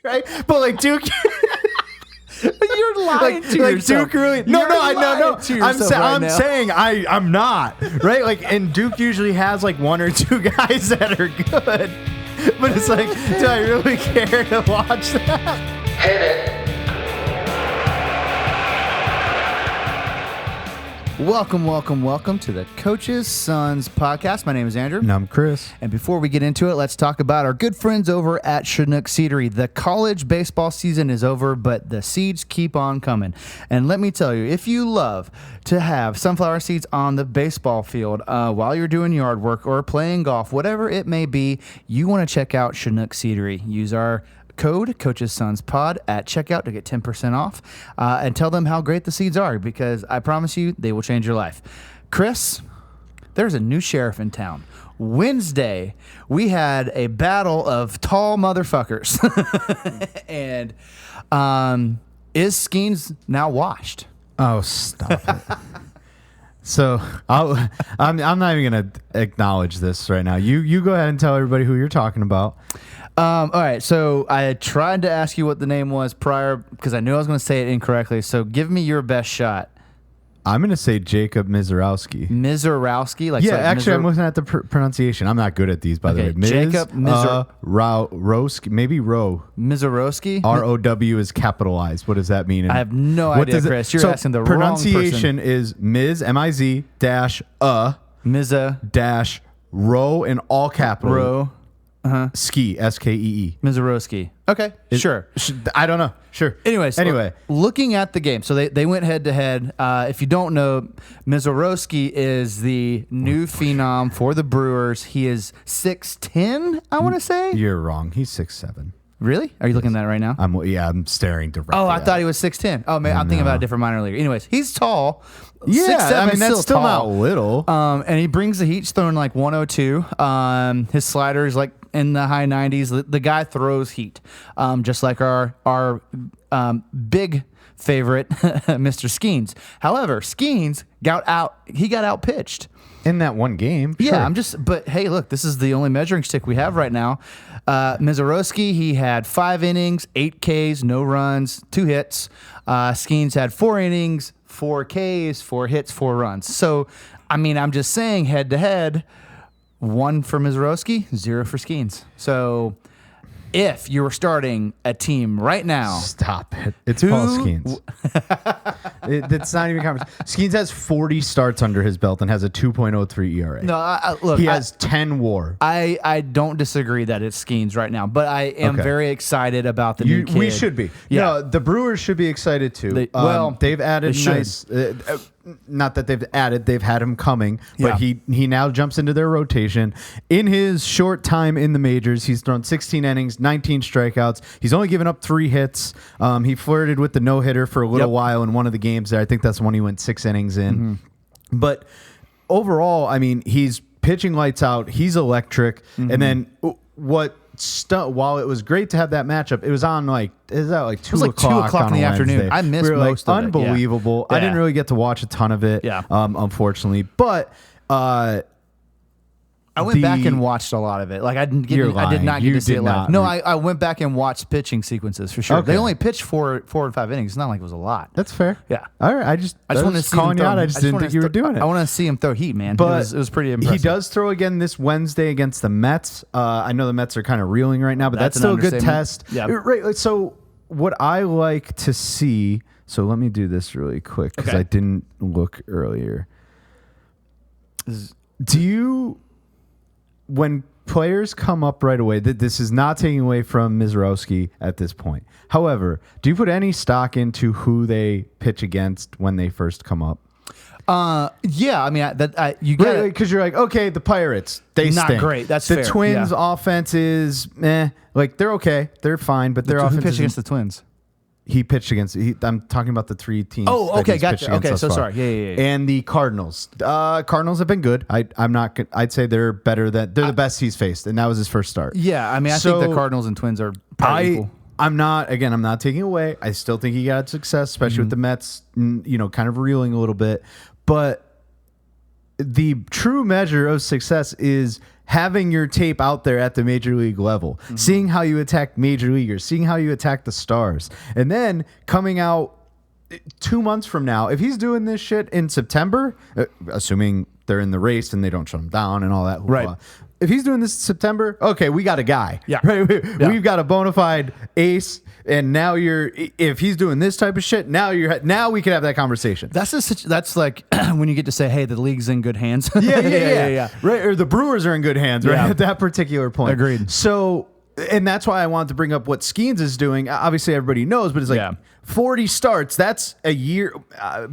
right? But like Duke. You're lying to like yourself. Duke really. You're No. lying to yourself I'm right now. saying I'm not right. Like, and Duke usually has like one or two guys that are good, but it's like, do I really care to watch that? Hit it. Welcome to the Coach's Sons podcast. My name is Andrew. And I'm Chris. And before we get into it, let's talk about our good friends over at Chinook Seedery. The college baseball season is over, but the seeds keep on coming. And let me tell you, if you love to have sunflower seeds on the baseball field while you're doing yard work or playing golf, whatever it may be, you want to check out Chinook Seedery. Use our code Coach's Sons Pod at checkout to get 10% off and tell them how great the seeds are, because I promise you they will change your life. Chris, there's a new sheriff in town. Wednesday, we had a battle of tall motherfuckers. And is Skeens now washed? Oh, stop it. So I'm not even gonna acknowledge this right now. You go ahead and tell everybody who you're talking about. All right, so I tried to ask you what the name was prior because I knew I was going to say it incorrectly. So give me your best shot. I'm gonna say Jacob Mizorowski. Mizorowski? I'm looking at the pronunciation. I'm not good at these, by the way. Jacob Mizorowski, maybe Row. Mizorowski? ROW is capitalized. What does that mean? I have no idea, Chris. You're asking the wrong person. Pronunciation is Miz, M-I-Z, dash, Miza. dash, Row in all capital. Row. Ski, S-K-E-E. Mizorowski. Okay, sure. I don't know. Sure. Anyway, looking at the game, so they went head to head. If you don't know, Mizorowski is the new phenom for the Brewers. He is 6'10", I want to say. You're wrong. He's 6'7". Really? Are you looking at that right now? I'm staring directly. Oh, I at thought it. he was 6'10". Oh, man, I'm thinking about a different minor leaguer. Anyways, he's tall. Yeah, 6'7", I mean, that's still tall. not little. And he brings the heat. He's throwing like 102. His slider is like in the high 90s. The guy throws heat, just like our big favorite, Mr. Skeens. However, Skeens got out pitched. In that one game. Yeah, sure. but hey, look, this is the only measuring stick we have right now. Mizorowski, he had 5 innings, 8 Ks, no runs, 2 hits. Skeens had 4 innings, 4 Ks, 4 hits, 4 runs. So, I mean, I'm just saying head to head, 1 for Mizorowski, 0 for Skeens. So, if you were starting a team right now, stop it. It's Paul Skeens. It's not even conversation. Skeens has 40 starts under his belt and has a 2.03 ERA. No, look, he has 10 WAR. I don't disagree that it's Skeens right now, but I am very excited about the new kid. We should be. Yeah. No, the Brewers should be excited too. They've added nice. Not that they've added, they've had him coming, but he now jumps into their rotation. In his short time in the majors, he's thrown 16 innings, 19 strikeouts. He's only given up 3 hits. He flirted with the no-hitter for a little while in one of the games there. I think that's when he went 6 innings in. Mm-hmm. But overall, I mean, he's pitching lights out. He's electric. Mm-hmm. And then while it was great to have that matchup, it was on like 2 o'clock in the afternoon. I missed most of it. Unbelievable. Yeah. I didn't really get to watch a ton of it, unfortunately. But I went back and watched a lot of it. Like I did not get to see it live. No, I went back and watched pitching sequences for sure. Okay. They only pitched 4 and 5 innings. It's not like it was a lot. That's fair. Yeah. All right. I just wanted to see him throw. I just didn't think you were doing it. I want to see him throw heat, man. But it was pretty impressive. He does throw again this Wednesday against the Mets. I know the Mets are kind of reeling right now, but that's still a good test. Yeah. Right. So what I like to see. So let me do this really quick because I didn't look earlier. When players come up right away, this is not taking away from Mizorowski at this point. However, do you put any stock into who they pitch against when they first come up? Yeah, I mean, you get because you're like, okay, the Pirates, they not stink. great. That's the fair. Twins' offense is like they're okay, they're fine, but their offense pitched against the Twins. He pitched against. I'm talking about the 3 teams. Oh, okay, gotcha. Okay, so sorry. Yeah. And the Cardinals. Cardinals have been good. I'm not. I'd say they're better than they're the best he's faced, and that was his first start. Yeah, I mean, I think the Cardinals and Twins are probably equal. I'm not taking away. I still think he got success, especially with the Mets, kind of reeling a little bit. But the true measure of success is having your tape out there at the major league level, seeing how you attack major leaguers, seeing how you attack the stars, and then coming out 2 months from now, if he's doing this shit in September, assuming they're in the race and they don't shut him down and all that, right? If he's doing this in September, okay, we got a guy. Yeah. Right? We've got a bona fide ace. And now if he's doing this type of shit, now we can have that conversation. That's like when you get to say, hey, the league's in good hands. Yeah. Right. Or the Brewers are in good hands, right? At that particular point. Agreed. So, and that's why I wanted to bring up what Skeens is doing. Obviously, everybody knows, but it's like 40 starts. That's a year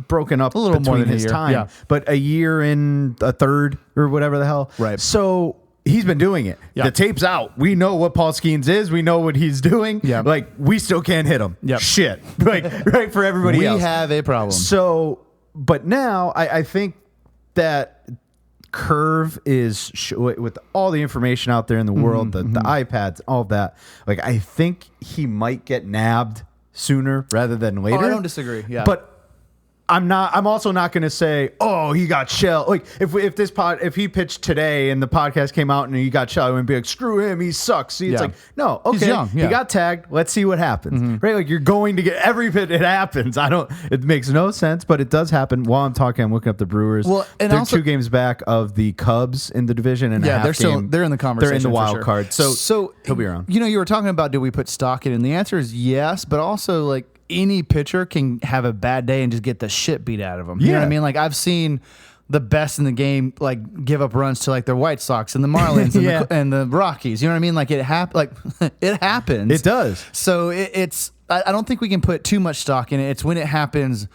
broken up a little between more than his a year. time, but a year and a third or whatever the hell. Right. So he's been doing it. Yeah. The tape's out. We know what Paul Skeens is. We know what he's doing. Yeah. Like, we still can't hit him. Yep. Shit. Like, right, for everybody else. We have a problem. So, but now I think that Curve is with all the information out there in the world, the iPads, all of that. Like, I think he might get nabbed sooner rather than later. I don't disagree. Yeah. But I'm also not going to say, oh, he got shelled. Like, if he pitched today and the podcast came out and he got shelled, I wouldn't be like, screw him, he sucks. See, it's like, no, okay, he's young, he got tagged. Let's see what happens. Right? Like, you're going to get every pitch. It happens. It makes no sense, but it does happen. While I'm talking, I'm looking up the Brewers. Well, and they're also 2 games back of the Cubs in the division, and they're in the conversation. They're in the wild sure. card, so he'll be around. You know, you were talking about, do we put stock in? And the answer is yes, but also like, any pitcher can have a bad day and just get the shit beat out of them. You know what I mean? Like, I've seen the best in the game like give up runs to like the White Sox and the Marlins and the Rockies. You know what I mean? Like, it happens. It does. So it's. I don't think we can put too much stock in it. It's when it happens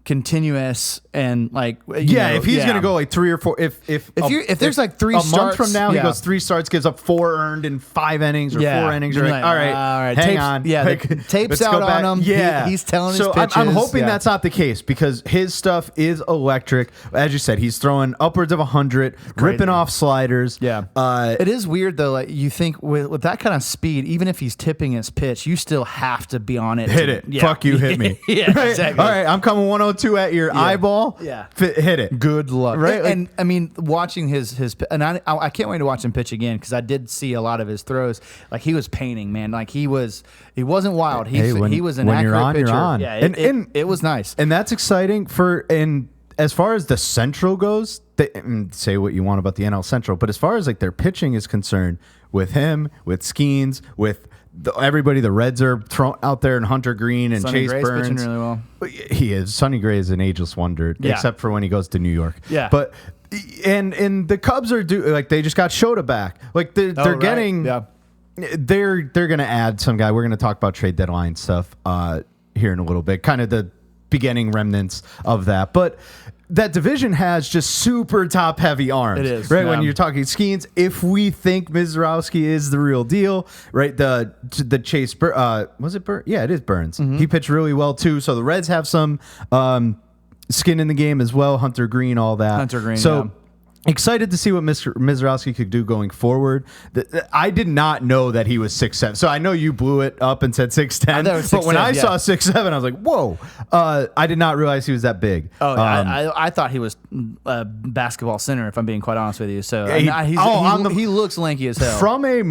continuous and like if he's gonna go like 3 or 4 if there's like 3 starts month from now he goes 3 starts, gives up 4 earned in 5 innings or 4 innings, you're like, all right, hang on, the tape's out on him. He's telling his pitches. I'm hoping that's not the case, because his stuff is electric. As you said, he's throwing upwards of 100, ripping off sliders. It is weird though, like, you think with that kind of speed, even if he's tipping his pitch, you still have to be on it. Hit it. Fuck you, hit me. Exactly. All right, I'm coming 102 at your eyeball. Hit it. Good luck. Right? And I mean, watching his and I can't wait to watch him pitch again, because I did see a lot of his throws. Like, he was painting, man. Like, he wasn't wild. He was an accurate pitcher. You're on. Yeah, it was nice. And that's exciting and as far as the Central goes, say what you want about the NL Central, but as far as like their pitching is concerned, with him, with Skeens, with everybody, the Reds are thrown out there, and Hunter Green and Sonny Chase Gray's Burns. pitching really well. He is. Sonny Gray is an ageless wonder, except for when he goes to New York. Yeah. But and the Cubs are they just got Shota back. Like, they're getting. Yeah. They're gonna add some guy. We're gonna talk about trade deadline stuff here in a little bit. Kind of the beginning remnants of that, but that division has just super top heavy arms. It is, right. When you're talking Skeens, if we think Mizrowski is the real deal, right? The Chase was it Burns? Yeah, it is Burns. He pitched really well too. So the Reds have some skin in the game as well. Hunter Green, all that. Hunter Green. So. Excited to see what Mr. Mizrowski could do going forward. I did not know that he was 6'7". So I know you blew it up and said 6'10". But when I saw 6'7", I was like, whoa. I did not realize he was that big. Oh, I thought he was a basketball center, if I'm being quite honest with you. So he looks lanky as hell. From a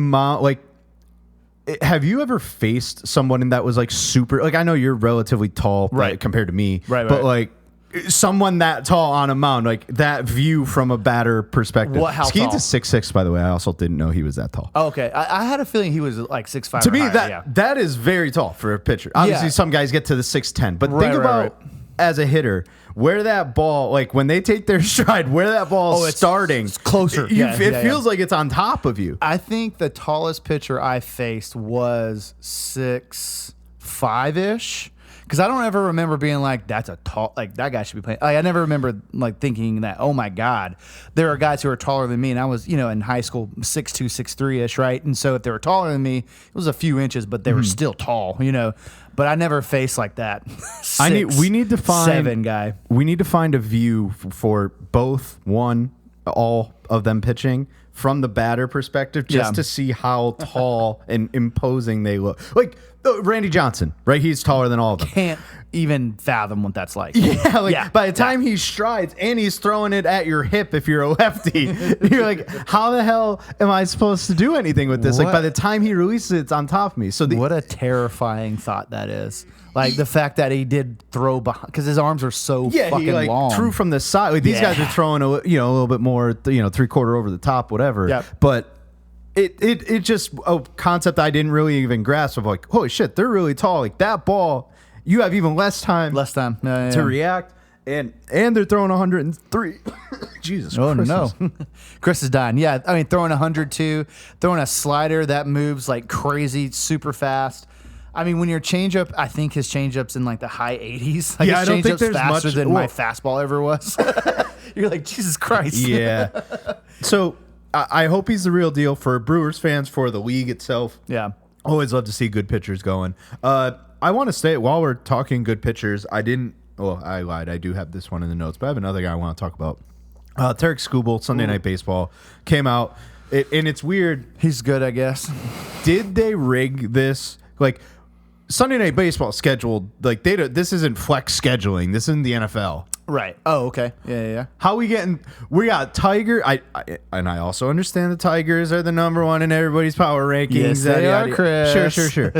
have you ever faced someone that was like super? Like, I know you're relatively tall, right, compared to me, right? But like, someone that tall on a mound, like that view from a batter perspective. How Skeens tall? is 6'6", by the way. I also didn't know he was that tall. Oh, okay. I had a feeling he was like 6'5". To me, higher, that is very tall for a pitcher. Obviously, some guys get to the 6'10", but think about as a hitter, where that ball, like when they take their stride, where that ball is starting. It's closer. It feels like it's on top of you. I think the tallest pitcher I faced was 6'5"-ish. Because I don't ever remember being like, that's a tall, like that guy should be playing. Like, I never remember like thinking that, oh my God, there are guys who are taller than me. And I was, in high school, 6'2", 6'3"-ish, right? And so if they were taller than me, it was a few inches, but they were still tall, But I never faced like that. We need to find 7 guy. We need to find a view for both all of them pitching from the batter perspective, just to see how tall and imposing they look. Like, Randy Johnson, right? He's taller than all of them. Can't even fathom what that's like. Yeah, by the time he strides and he's throwing it at your hip if you're a lefty, you're like, how the hell am I supposed to do anything with this? Like by the time he releases it, it's on top of me. So what a terrifying thought that is. Like the fact that he did throw behind because his arms are so fucking he long. Threw from the side. Like, these guys are throwing a little bit more, 3/4 over the top, whatever. Yep. But it just a concept I didn't really even grasp of like, holy shit, they're really tall. Like that ball, you have even less time to react, and they're throwing 103. Jesus Christ. No. Chris is dying. Yeah, I mean, throwing 102, throwing a slider that moves like crazy, super fast. I mean, when your changeup, I think his changeup's in like the high 80s. Like I don't think there's faster much than my fastball ever was. You're like, Jesus Christ. Yeah. So I hope he's the real deal for Brewers fans, for the league itself. Yeah. Always love to see good pitchers going. I want to say, while we're talking good pitchers, I lied. I do have this one in the notes, but I have another guy I want to talk about. Tarik Skubal, Sunday Night Baseball, came out, and it's weird. He's good, I guess. Did they rig this? Like, Sunday Night Baseball scheduled, like, this isn't flex scheduling. This isn't the NFL. Right. Oh, okay. Yeah. How we got Tiger. I also understand the Tigers are the number one in everybody's power rankings. Yes, they are, Chris. Sure.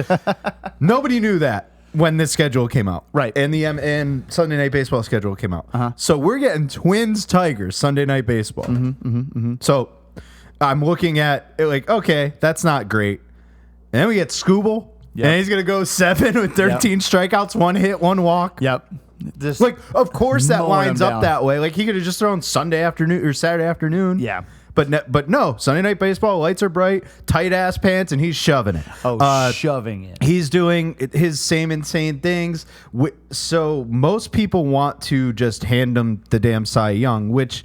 Nobody knew that when this schedule came out. Right. And Sunday Night Baseball schedule came out. So we're getting Twins Tigers Sunday Night Baseball. So I'm looking at it like, okay, that's not great. And then we get Skubal. Yep. And he's going to go 7 with 13 strikeouts, 1 hit, 1 walk. Yep. Just like, of course that lines up that way. Like, he could have just thrown Sunday afternoon or Saturday afternoon. Yeah. But no, Sunday Night Baseball, lights are bright, tight ass pants, and he's shoving it. Shoving it. He's doing his same insane things. So most people want to just hand him the damn Cy Young, which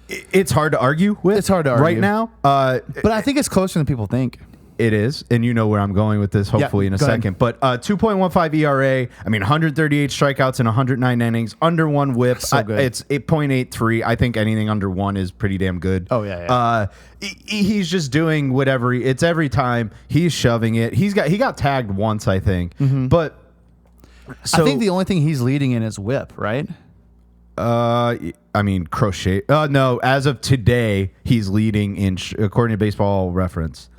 it's hard to argue with. It's hard to argue right now. But I think it's closer than people think. It is, and you know where I'm going with this, hopefully, in a second. But 2.15 ERA, I mean, 138 strikeouts in 109 innings, under 1 whip. So good. It's 8.83. I think anything under 1 is pretty damn good. Oh, yeah. He's just doing whatever. It's every time he's shoving it. He got tagged once, I think. But I think the only thing he's leading in is whip, right? I mean, Crochet. No, as of today, he's leading in, according to Baseball Reference.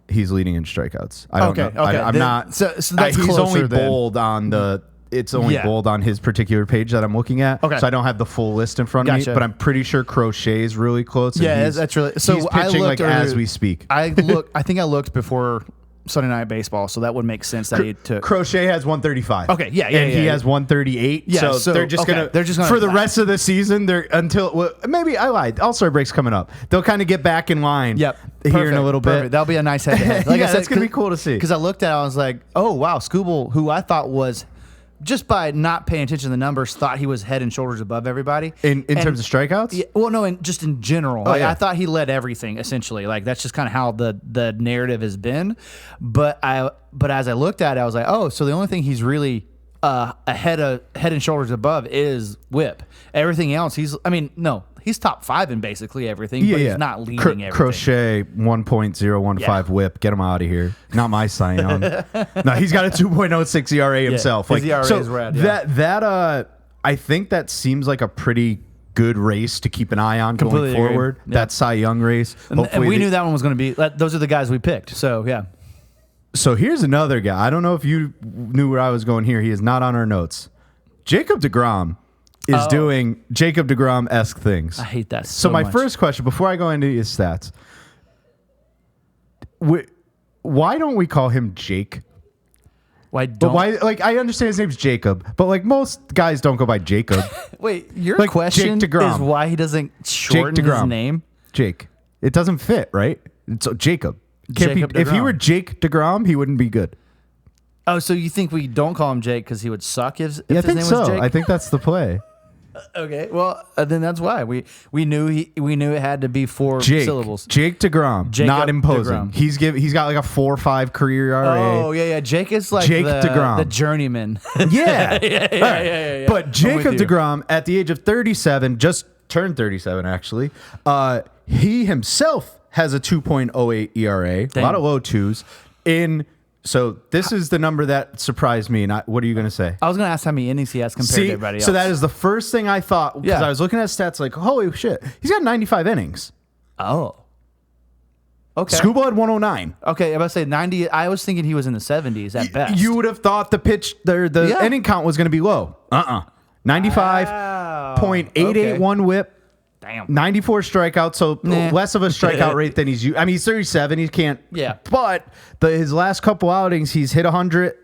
He's leading in strikeouts. I don't know. Okay. I'm not. So that's he's only then. bold on the. It's only bold on his particular page that I'm looking at. Okay. So I don't have the full list in front of me, but I'm pretty sure Crochet is really close. Yeah, that's really. So he's pitching like earlier, as we speak. I think I looked before Sunday Night Baseball, so that would make sense that he took. Crochet has 135. Okay, yeah, and he has 138. Yeah, so they're just gonna for the rest of the season. Maybe I lied. All-Star break's coming up. They'll kind of get back in line. Yep. Here in a little bit. That'll be a nice head-to-head. Like I said, that's gonna be cool to see. Because I looked at it, I was like, oh wow, Skubal, who I thought was, just by not paying attention to the numbers, thought he was head and shoulders above everybody. In terms of strikeouts? Yeah, well, no, just in general. I thought he led everything, essentially. Like, that's just kind of how the narrative has been. But as I looked at it, I was like, oh, so the only thing he's really head and shoulders above is whip. Everything else, he's top 5 in basically everything, but he's not leading everything. Crochet 1.015 whip. Get him out of here. Not my Cy Young. No, he's got a 2.06 ERA himself. His ERA is rad. Yeah. That I think that seems like a pretty good race to keep an eye on going forward. Yeah. That Cy Young race. And we knew that one was going to be. Those are the guys we picked. So yeah. So here's another guy. I don't know if you knew where I was going here. He is not on our notes. Jacob deGrom is doing Jacob deGrom-esque things. I hate that so my much. first question, before I go into his stats, why don't we call him Jake? Why don't? Like, I understand his name's Jacob, but like most guys don't go by Jacob. Wait, your question is why he doesn't shorten his name? Jake. It doesn't fit, right? It's Jacob. If he were Jake deGrom, he wouldn't be good. Oh, so you think we don't call him Jake because he would suck if his I think name so. was Jake? I think that's the play. Okay, well then that's why we knew it had to be 4 syllables. Jake deGrom, Jacob not imposing. deGrom. He's got like a 4.5 career ERA. Oh yeah. Jake is like the journeyman. Yeah. But Jacob deGrom, at the age of 37, just turned 37 actually. He himself has a 2.08 ERA, a lot of low twos in So this is the number that surprised me. What are you going to say? I was going to ask how many innings he has compared to everybody else. So that is the first thing I thought, because I was looking at stats like, holy shit, he's got 95 innings. Oh. Okay. Scuba had 109. Okay, I was about to say 90. I was thinking he was in the 70s at best. You would have thought the inning count was going to be low. 95.881 whip. Damn. 94 strikeouts, so less of a strikeout rate than he's used. I mean, he's 37. He can't. Yeah. But his last couple outings, he's hit 100.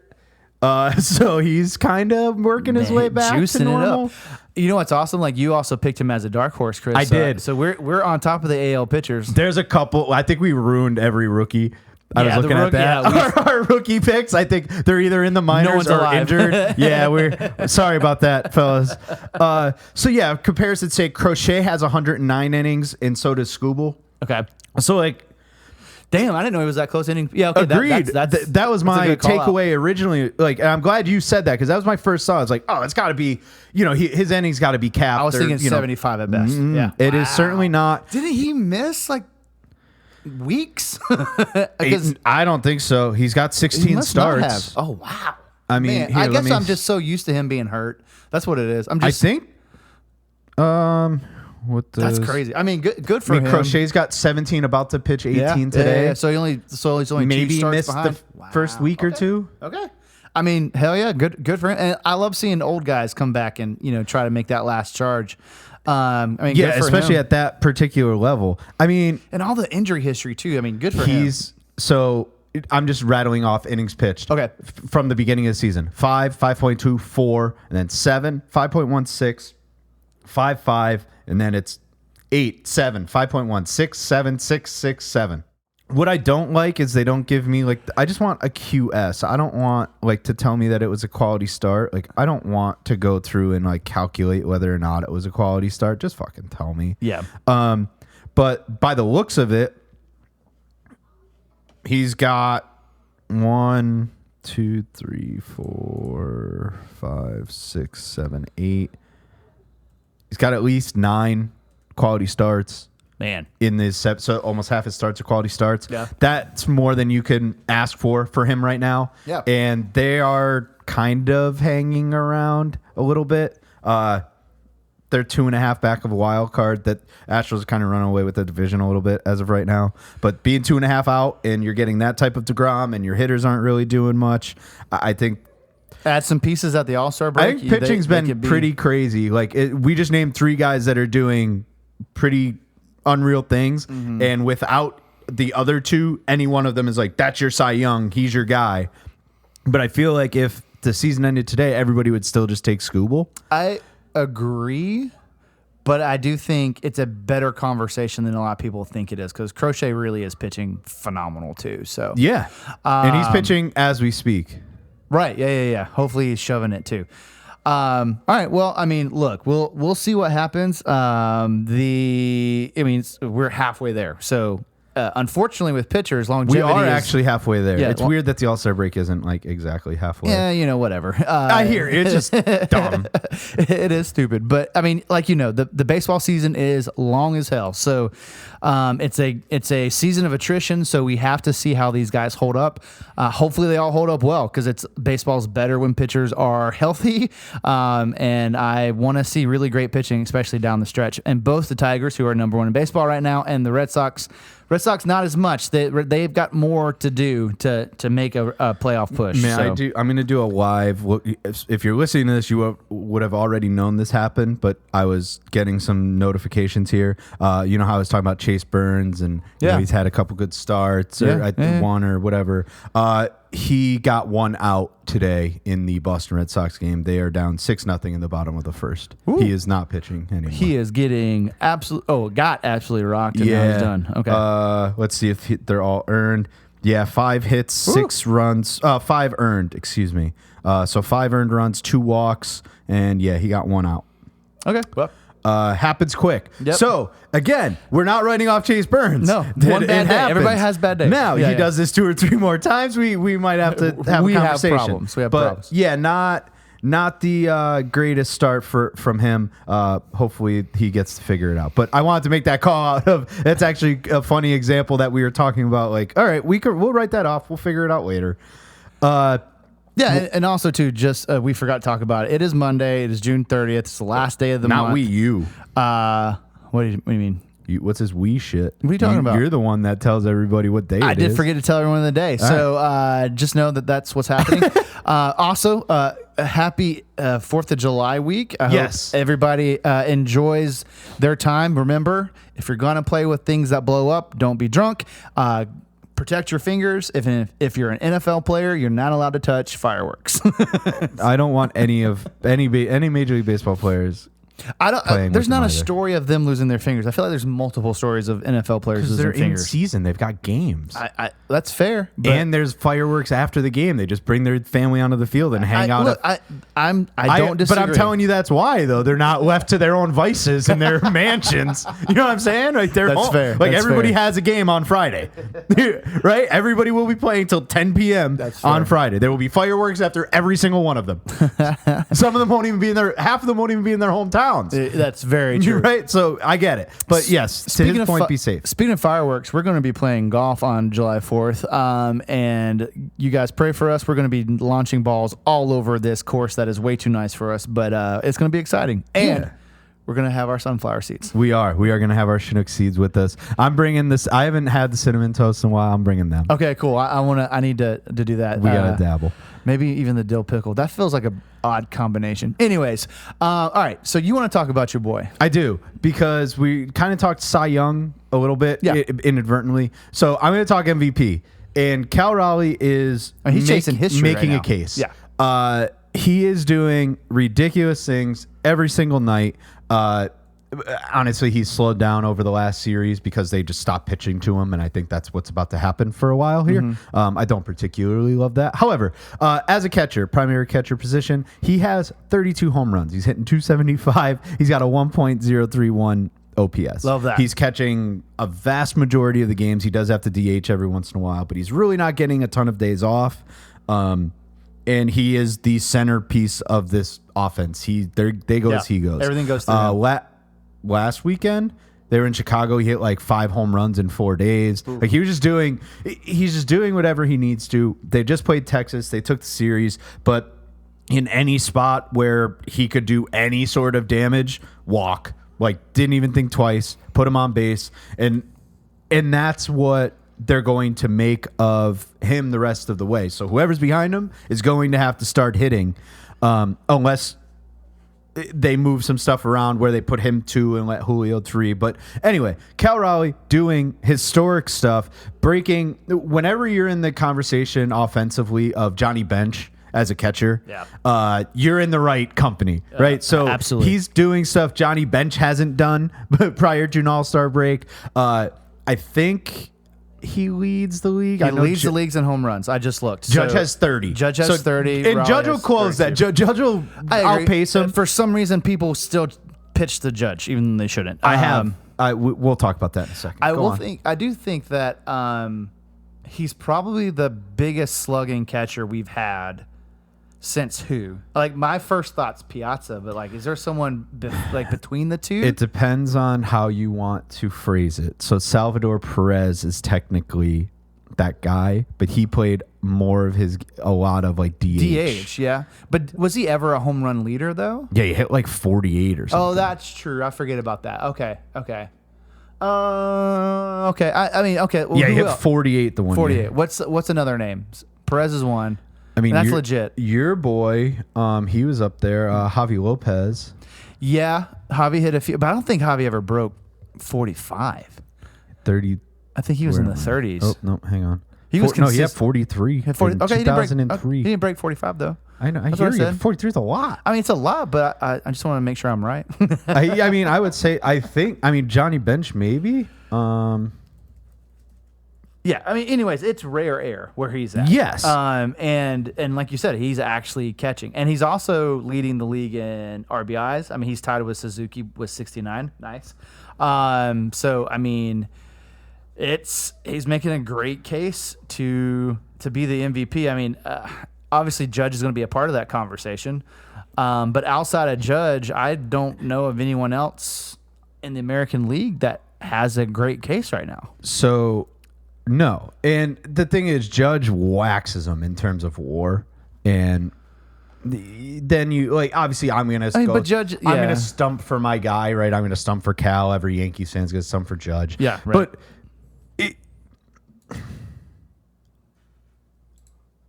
So he's kind of working his way back to normal. It up. You know what's awesome? Like, you also picked him as a dark horse, Chris. I did. So we're on top of the AL pitchers. There's a couple. I think we ruined every rookie. I was looking at that. Yeah, our rookie picks, I think they're either in the minors or injured. Yeah, we're sorry about that, fellas. So yeah, comparison, say Crochet has 109 innings, and so does Scooble. Okay. So like, damn, I didn't know he was that close inning. Yeah, okay. Agreed. That was my takeaway originally. Like, and I'm glad you said that, because that was my first thought. I was like, oh, it's got to be, his innings got to be capped. I was thinking 75 at best. Yeah, it is certainly not. Didn't he miss like weeks? I don't think so. He's got 16 starts. Oh wow. I mean, I guess I'm just so used to him being hurt. That's what it is. I think. That's crazy. I mean, good for him. Crochet's got 17, about to pitch 18 today. Yeah. So he's only maybe 2 starts missed behind. the first week or two. Okay. I mean, hell yeah, good for him. And I love seeing old guys come back and try to make that last charge. Yeah, especially at that particular level. I mean, and all the injury history too. I mean, good for him. So I'm just rattling off innings pitched. Okay. From the beginning of the season: 5, 5.2, 4, and then 7, 5.16, 5.5, and then it's 8, 7, 5.1, 6, 7, 6, 6, 7. What I don't like is they don't give me I just want a QS. I don't want to tell me that it was a quality start. I don't want to go through and calculate whether or not it was a quality start. Just fucking tell me. Yeah. But by the looks of it, he's got 1, 2, 3, 4, 5, 6, 7, 8. He's got at least 9 quality starts. Man, in this, so almost half his starts are quality starts. Yeah, that's more than you can ask for him right now. Yeah, and they are kind of hanging around a little bit. They're 2.5 back of a wild card. That Astros kind of running away with the division a little bit as of right now. But being 2.5 out, and you're getting that type of DeGrom, and your hitters aren't really doing much. I think. Add some pieces at the All-Star break. I think pitching's been pretty crazy. We just named 3 guys that are doing pretty unreal things, and without the other 2, any one of them is that's your Cy Young, he's your guy. But I feel like if the season ended today, everybody would still just take Scooble. I agree, but I do think it's a better conversation than a lot of people think it is, because Crochet really is pitching phenomenal too. So yeah, and he's pitching as we speak. Right? Yeah. Hopefully he's shoving it too. All right. Well, I mean, look, we'll see what happens. We're halfway there. So, unfortunately, with pitchers, longevity. We are actually halfway there. Yeah, it's weird that the All-Star break isn't exactly halfway. Yeah, whatever. I hear it. It's just dumb. It is stupid, but I mean, the baseball season is long as hell. So, it's a season of attrition. So we have to see how these guys hold up. Hopefully, they all hold up well, because baseball's better when pitchers are healthy. And I want to see really great pitching, especially down the stretch. And both the Tigers, who are number 1 in baseball right now, and the Red Sox not as much. They've got more to do to make a playoff push. Man, I'm going to do a live. If you're listening to this, you would have already known this happened, but I was getting some notifications here. You know how I was talking about Chase Burns, and he's had a couple good starts, or one or whatever. He got 1 out today in the Boston Red Sox game. They are down 6-0 in the bottom of the first. Ooh. He is not pitching anymore. He is getting got absolutely rocked, and now he's done. Okay. Let's see if they're all earned. Yeah, 5 hits, 6 runs. 5 earned, excuse me. So 5 earned runs, 2 walks, and he got 1 out. Okay. Well. Happens quick. Yep. So again, we're not writing off Chase Burns. No, one bad day. Everybody has bad days. Now he does this 2 or 3 more times. We might have to have a conversation. We have problems. Yeah, not the greatest start from him. Hopefully he gets to figure it out. But I wanted to make that call out of. That's actually a funny example that we were talking about. All right, we'll write that off. We'll figure it out later. Yeah, and also too, just we forgot to talk about it. It is Monday. It is June 30th. It's the last day of the month. Not you. What do you mean? What's this we shit? What are you talking about? You're the one that tells everybody what day it is. I did forget to tell everyone the day. So just know that that's what's happening. Also, happy 4th of July week. I hope everybody enjoys their time. Remember, if you're going to play with things that blow up, don't be drunk. Protect your fingers. If you're an NFL player, you're not allowed to touch fireworks. I don't want any Major League Baseball players. There's not a story of them losing their fingers. I feel like there's multiple stories of NFL players losing their fingers. They're in season. They've got games. That's fair. And there's fireworks after the game. They just bring their family onto the field and hang out. Look, I don't disagree. But I'm telling you that's why, though. They're not left to their own vices in their mansions. You know what I'm saying? Like they're that's home. Fair. Like that's everybody fair. has a game on Friday. Right? Everybody will be playing till 10 p.m. on Friday. There will be fireworks after every single one of them. Some of them won't even be in their half of them won't even be in their hometowns. That's very true. Right? So I get it. But yes, to his point, be safe. Speaking of fireworks, we're going to be playing golf on July 4th. And you guys pray for us. We're going to be launching balls all over this course that is way too nice for us. But it's going to be exciting. And we're going to have our sunflower seeds. We are going to have our Chinook seeds with us. I'm bringing this. I haven't had the cinnamon toast in a while. I'm bringing them. Okay, cool. I need to do that. We got to dabble. Maybe even the dill pickle. That feels like an odd combination. Anyways, all right. So you want to talk about your boy? I do, because we kind of talked Cy Young a little bit inadvertently. So I'm going to talk MVP. And Cal Raleigh is chasing history making right a case. Yeah. He is doing ridiculous things every single night. Honestly, he's slowed down over the last series because they just stopped pitching to him, and I think that's what's about to happen for a while here. Mm-hmm. I don't particularly love that. However, as a catcher, primary catcher position, he has 32 home runs. He's hitting 275. He's got a 1.031 OPS. Love that. He's catching a vast majority of the games. He does have to DH every once in a while, but he's really not getting a ton of days off. And he is the centerpiece of this offense. They go as he goes. Everything goes through him. Last weekend, they were in Chicago. He hit like 5 home runs in 4 days. Ooh. Like he's just doing whatever he needs to. They just played Texas. They took the series, but in any spot where he could do any sort of damage, walk. Like didn't even think twice. Put him on base, and that's what they're going to make of him the rest of the way. So whoever's behind him is going to have to start hitting, unless they move some stuff around where they put him 2 and let Julio 3. But anyway, Cal Raleigh doing historic stuff, breaking. Whenever you're in the conversation offensively of Johnny Bench as a catcher, you're in the right company, right? So absolutely. He's doing stuff Johnny Bench hasn't done prior to an All-Star break. I think he leads the league. He leads the leagues in home runs. I just looked. Judge has 30. Judge has 30. And Judge will close that. Judge will outpace him. For some reason, people still pitch the Judge, even though they shouldn't. We'll talk about that in a second. I do think that he's probably the biggest slugging catcher we've had since who? Like my first thought's Piazza, but like, is there someone between the two? It depends on how you want to phrase it. So Salvador Perez is technically that guy, but he played a lot of like DH. DH, yeah. But was he ever a home run leader though? Yeah, he hit like 48 or something. Oh, that's true. I forget about that. Okay. Okay. I mean, okay. Well, yeah, he hit 48 the one 48. year. What's another name? Perez is one. I mean, that's legit. Your boy, he was up there. Javi Lopez. Yeah, Javi hit a few, but I don't think Javi ever broke 45. 30. I think he was in the 30s. Oh no, hang on. He was he had 43. 40, okay, 2003. He didn't break 45 though. I know. I hear you. 43 is a lot. I mean, it's a lot, but I just want to make sure I'm right. I mean, I would say. I mean, Johnny Bench maybe. Yeah, I mean, anyways, it's rare air where he's at. Yes. And like you said, he's actually catching. And he's also leading the league in RBIs. I mean, he's tied with Suzuki with 69. Nice. So, I mean, he's making a great case to be the MVP. I mean, obviously Judge is going to be a part of that conversation. But outside of Judge, I don't know of anyone else in the American League that has a great case right now. So No. And the thing is, Judge waxes him in terms of WAR, and then you like obviously I'm gonna but Judge, I'm gonna stump for my guy, right? I'm gonna stump for Cal. Every Yankees fan's gonna stump for Judge. Yeah, right. But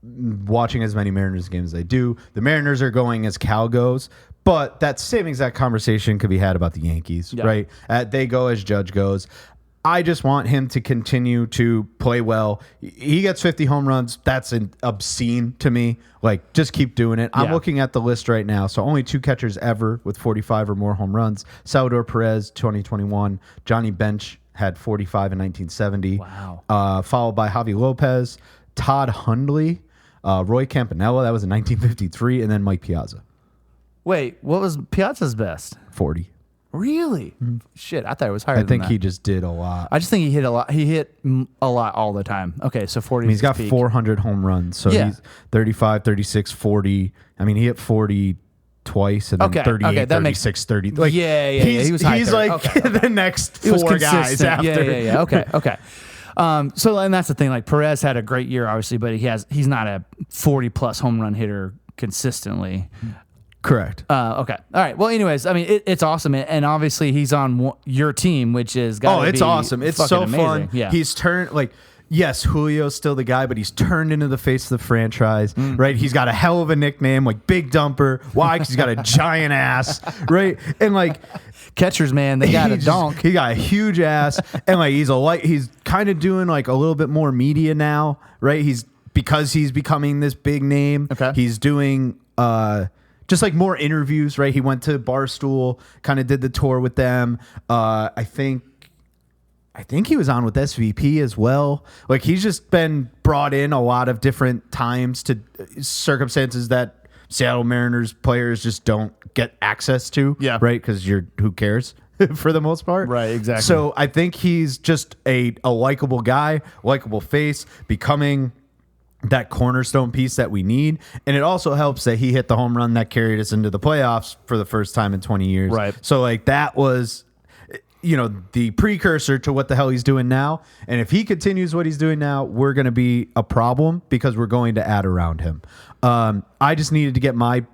watching as many Mariners games as I do, the Mariners are going as Cal goes. But that same exact conversation could be had about the Yankees, right? They go as Judge goes. I just want him to continue to play well. He gets 50 home runs. That's obscene to me. Like, just keep doing it. I'm looking at the list right now. So only 2 catchers ever with 45 or more home runs. Salvador Perez, 2021. Johnny Bench had 45 in 1970. Wow. Followed by Javi Lopez, Todd Hundley, Roy Campanella. That was in 1953. And then Mike Piazza. Wait, what was Piazza's best? 40. Really? Mm-hmm. Shit, I thought it was higher than that. I think he just did a lot. I just think he hit a lot. He hit a lot all the time. Okay, so 40 he's got peak. 400 home runs. So he's 35, 36, 40. I mean, he hit 40 twice and then 38, 36, 30. Like, he was high. He's like the next 4 guys after. Yeah. Okay. So, and that's the thing. Like, Perez had a great year, obviously, but he's not a 40-plus home run hitter consistently. Correct. Okay. All right. Well, anyways, I mean, it's awesome. And obviously, he's on your team, which is it's awesome. It's so amazing. Fun. Yeah. He's turned, like, yes, Julio's still the guy, but he's turned into the face of the franchise, right? He's got a hell of a nickname, like Big Dumper. Why? Because he's got a giant ass, right? And, like, catchers, man, they got a donk. He got a huge ass. And, like, he's kind of doing, like, a little bit more media now, right? Because he's becoming this big name. Okay. He's doing, just like more interviews, right? He went to Barstool, kind of did the tour with them. I think he was on with SVP as well. Like, he's just been brought in a lot of different times to circumstances that Seattle Mariners players just don't get access to. Yeah. Right? Because who cares for the most part? Right, exactly. So I think he's just a likable guy, likable face, becoming that cornerstone piece that we need. And it also helps that he hit the home run that carried us into the playoffs for the first time in 20 years. Right. So, like, that was, the precursor to what the hell he's doing now. And if he continues what he's doing now, we're going to be a problem because we're going to add around him. I just needed to get my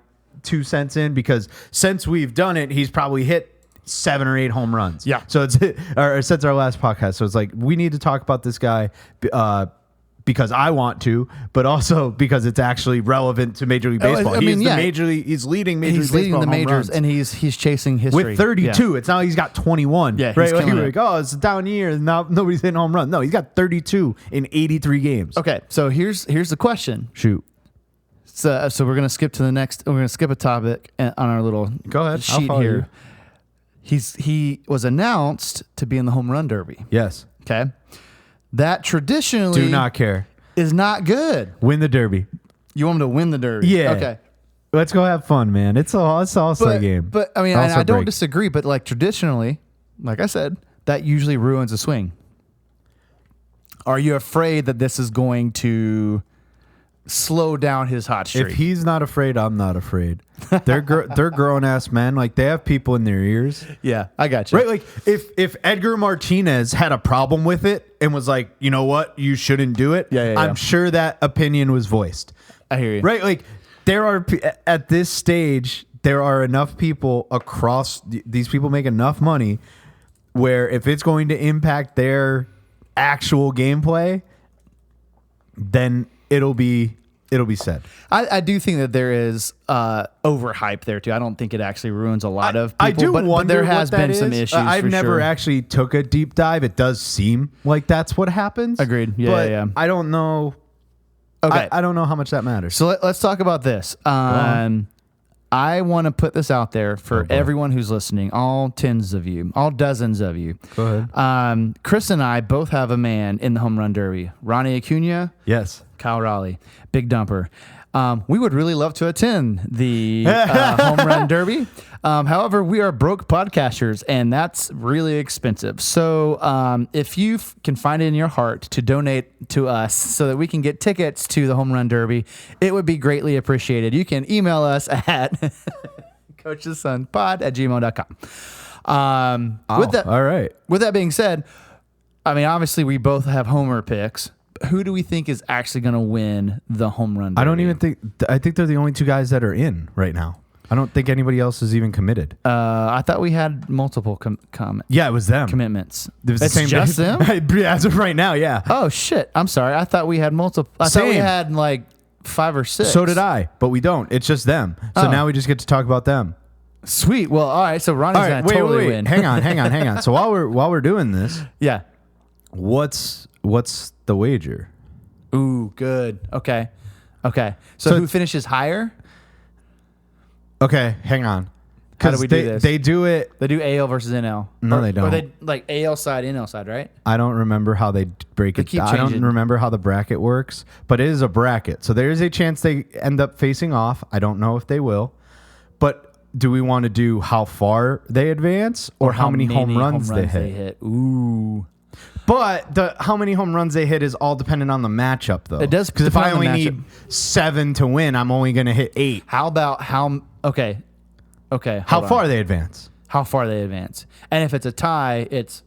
2 cents in because since we've done it, he's probably hit 7 or 8 home runs. Yeah. So since our last podcast. So it's like, we need to talk about this guy, because I want to, but also because it's actually relevant to Major League Baseball. He's leading Major League Baseball. He's leading the majors, and he's chasing history with 32. Yeah. It's now he's got 21. Yeah, right. Like, it's a down year, and now nobody's hitting home run. No, he's got 32 in 83 games. Okay, so here's the question. Shoot. So we're gonna skip to the next. We're gonna skip a topic on our little sheet here. He was announced to be in the home run derby. Yes. Okay. That traditionally do not care is not good. Win the derby. You want him to win the derby? Yeah. Okay. Let's go have fun, man. It's also a game. But I mean, I don't disagree. But like traditionally, like I said, that usually ruins a swing. Are you afraid that this is going to slow down his hot streak? If he's not afraid, I'm not afraid. They're grown ass men. Like, they have people in their ears. Yeah, I got you. Right? Like, if Edgar Martinez had a problem with it and was like, you know what, you shouldn't do it. I'm sure that opinion was voiced. I hear you. Right? Like, at this stage, there are enough people across. These people make enough money where if it's going to impact their actual gameplay, then it'll be said. I do think that there is overhype there too. I don't think it actually ruins a lot of people. I do wonder but there has been some is. issues. I've never actually took a deep dive. It does seem like that's what happens. Agreed. Yeah, but yeah. I don't know. Okay. I don't know how much that matters. So let's talk about this. I want to put this out there for everyone who's listening, all tens of you, all dozens of you. Go ahead. Chris and I both have a man in the home run derby. Ronnie Acuna. Yes. Kyle Raleigh. Big Dumper. We would really love to attend the home run derby. However, we are broke podcasters, and that's really expensive. So if you can find it in your heart to donate to us so that we can get tickets to the home run derby, it would be greatly appreciated. You can email us at coachesonpod@gmail.com. All right. With that being said, I mean, obviously we both have homer picks. Who do we think is actually going to win the home run derby? I don't even think. I think they're the only two guys that are in right now. I don't think anybody else is even committed. I thought we had multiple yeah, it was them. Commitments. It was it's the same just them? As of right now, yeah. Oh, shit. I'm sorry. I thought we had multiple. I thought we had like 5 or 6. So did I, but we don't. It's just them. So now we just get to talk about them. Sweet. Well, all right. So Ronnie's going to totally win. Hang on. So while we're doing this, yeah. What's the wager? Ooh, good. Okay. So who finishes higher? Okay, hang on. How do we do this? They do it. They do AL versus NL. No, they don't. Or they like AL side, NL side, right? I don't remember how they break it. I don't remember how the bracket works, but it is a bracket. So there is a chance they end up facing off. I don't know if they will. But do we want to do how far they advance or how many home runs they hit? Ooh. But how many home runs they hit is all dependent on the matchup, though. It does. Because if I only need 7 to win, I'm only going to hit 8. How about how? Okay. How far they advance? How far they advance? And if it's a tie, it's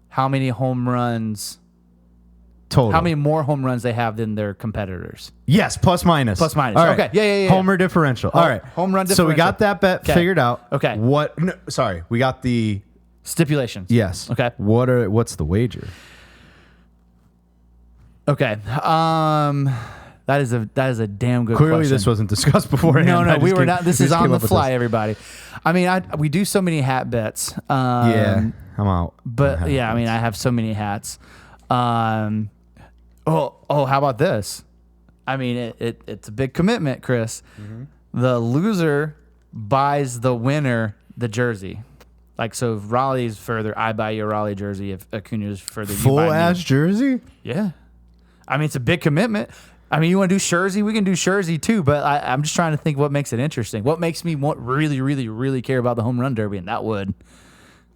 how many home runs total. How many more home runs they have than their competitors? Yes, plus minus. Plus minus. All right. Okay. Yeah. Homer differential. All right. Home run differential. So we got that bet figured out. Okay. We got the stipulations. Yes. Okay. What's the wager? Okay. That is a damn good Clearly question. This wasn't discussed beforehand. No, we were not. This is on the fly, everybody. I mean, we do so many hat bets. Yeah, I'm out. But yeah, I mean, I have so many hats. How about this? I mean, it's a big commitment, Chris. Mm-hmm. The loser buys the winner the jersey. Like, so if Raleigh's further, I buy you a Raleigh jersey. If Acuna's further, full ass jersey? Yeah. I mean, it's a big commitment. I mean, you want to do Jersey? We can do Jersey too, but I'm just trying to think what makes it interesting. What makes me really, really, really care about the home run derby, and that would.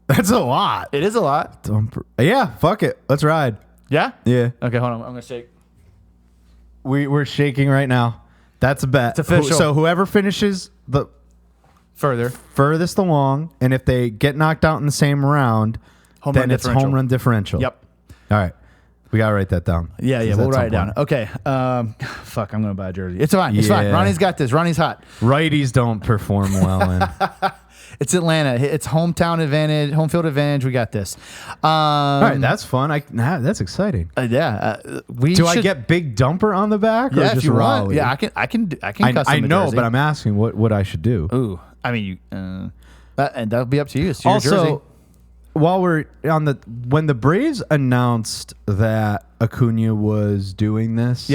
That's a lot. It is a lot. Yeah, fuck it. Let's ride. Yeah? Yeah. Okay, hold on. I'm going to shake. We're shaking right now. That's a bet. It's official. So whoever finishes the furthest along, and if they get knocked out in the same round, then it's home run differential. Yep. All right. We got to write that down. Yeah, we'll write it down. Okay. Fuck, I'm going to buy a jersey. It's fine. It's fine. Ronnie's got this. Ronnie's hot. Righties don't perform well in. It's Atlanta. It's hometown advantage, home field advantage. We got this. All right, that's fun. That's exciting. Do I get Big Dumper on the back? Or Yeah, just if you Raleigh? want. Yeah, I can custom I know, jersey. but I'm asking what I should do. Ooh, I mean, and that'll be up to you. It's your also, jersey. while we're on when the Braves announced that Acuna was doing this,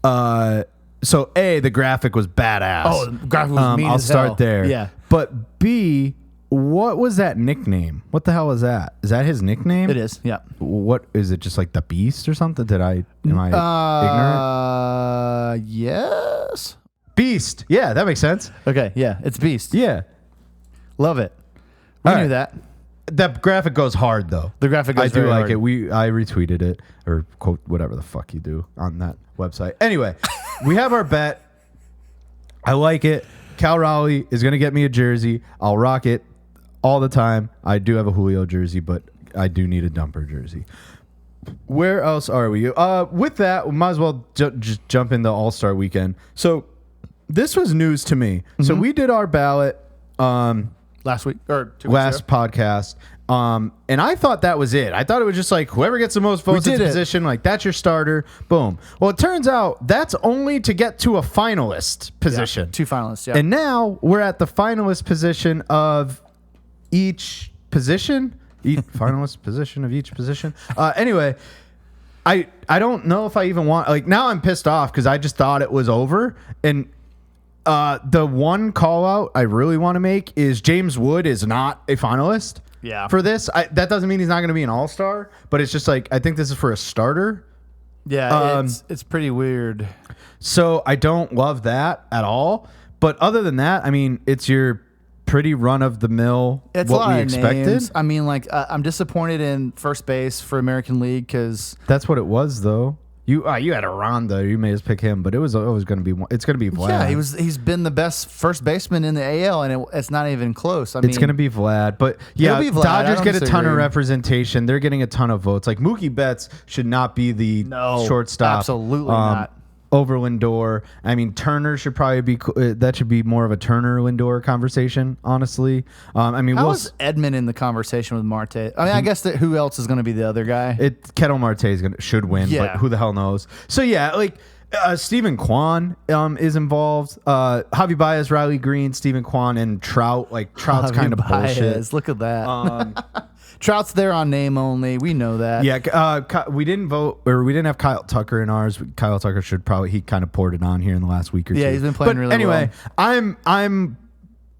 so A, the graphic was badass. Oh, the graphic was mean I'll as hell. start there. Yeah. But B, what was that nickname? What the hell is that? Is that his nickname? It is, yeah. What is it? Just like the Beast or something? Am I ignorant? Yes. Beast. Yeah, that makes sense. Okay, yeah, it's Beast. Yeah. Love it. We knew that. That graphic goes hard though. The graphic goes very hard. I retweeted it or quote whatever the fuck you do on that website. Anyway, we have our bet. I like it. Cal Raleigh is going to get me a jersey. I'll rock it all the time. I do have a Julio jersey, but I do need a Dumper jersey. Where else are we? With that, we might as well just jump into All-Star Weekend. So this was news to me. Mm-hmm. So we did our ballot last week or 2 weeks last ago. podcast. And I thought that was it. I thought it was just like whoever gets the most votes in position, like that's your starter. Boom. Well, it turns out that's only to get to a finalist position. Yeah, 2 finalists, yeah. And now we're at the finalist position of each position. Finalist position of each position. Anyway, I don't know if I even want, like, now I'm pissed off because I just thought it was over. And the one call out I really want to make is James Wood is not a finalist. Yeah. For this, that doesn't mean he's not going to be an all-star, but it's just like I think this is for a starter. Yeah, it's pretty weird. So I don't love that at all. But other than that, I mean, it's your pretty run-of-the-mill what we expected. Names. I mean, like I'm disappointed in first base for American League because that's what it was, though. You had a Ronda. You may just pick him, but it was always going to be. It's going to be Vlad. Yeah, he's been the best first baseman in the AL, and it's not even close. I mean, it's going to be Vlad. But yeah, be Vlad. Dodgers get a ton of representation. They're getting a ton of votes. Like Mookie Betts should not be the shortstop. Absolutely not. Over Lindor. I mean, Turner should probably be. That should be more of a Turner Lindor conversation, honestly. I mean, how was Edman in the conversation with Marte? I mean, I guess that who else is going to be the other guy? Ketel Marte should win, but who the hell knows? So yeah, like Stephen Kwan is involved. Javi Baez, Riley Green, Stephen Kwan, and Trout. Like Trout's kind of bullshit. Look at that. Trout's there on name only. We know that. Yeah, we didn't vote, or we didn't have Kyle Tucker in ours. Kyle Tucker he kind of poured it on here in the last week or two. Yeah, he's been playing really well. Anyway, I'm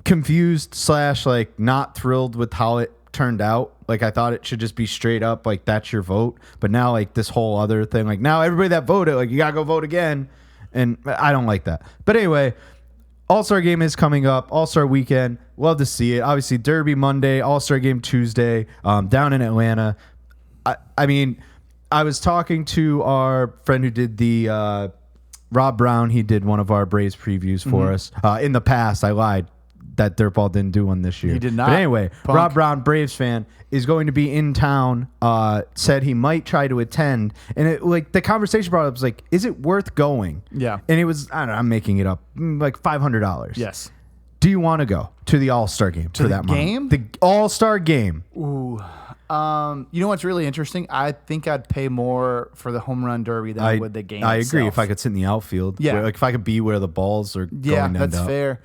confused / like not thrilled with how it turned out. Like I thought it should just be straight up like that's your vote, but now like this whole other thing, like now everybody that voted, like you gotta go vote again, and I don't like that. But anyway. All-Star Game is coming up. All-Star Weekend. Love to see it. Obviously, Derby Monday, All-Star Game Tuesday, down in Atlanta. I mean, I was talking to our friend who did the Rob Brown. He did one of our Braves previews for us. In the past, I lied. That Dirtball didn't do one this year. He did not. But anyway, Rob Brown, Braves fan, is going to be in town. Said he might try to attend, and the conversation brought up was like, is it worth going? Yeah. And it was, I don't know, I'm making it up, like $500. Yes. Do you want to go to the All-Star Game for that game? The All-Star Game. Ooh. You know what's really interesting? I think I'd pay more for the home run derby than I would the game. I agree. itself. If I could sit in the outfield, Yeah. like if I could be where the balls are going. That's fair.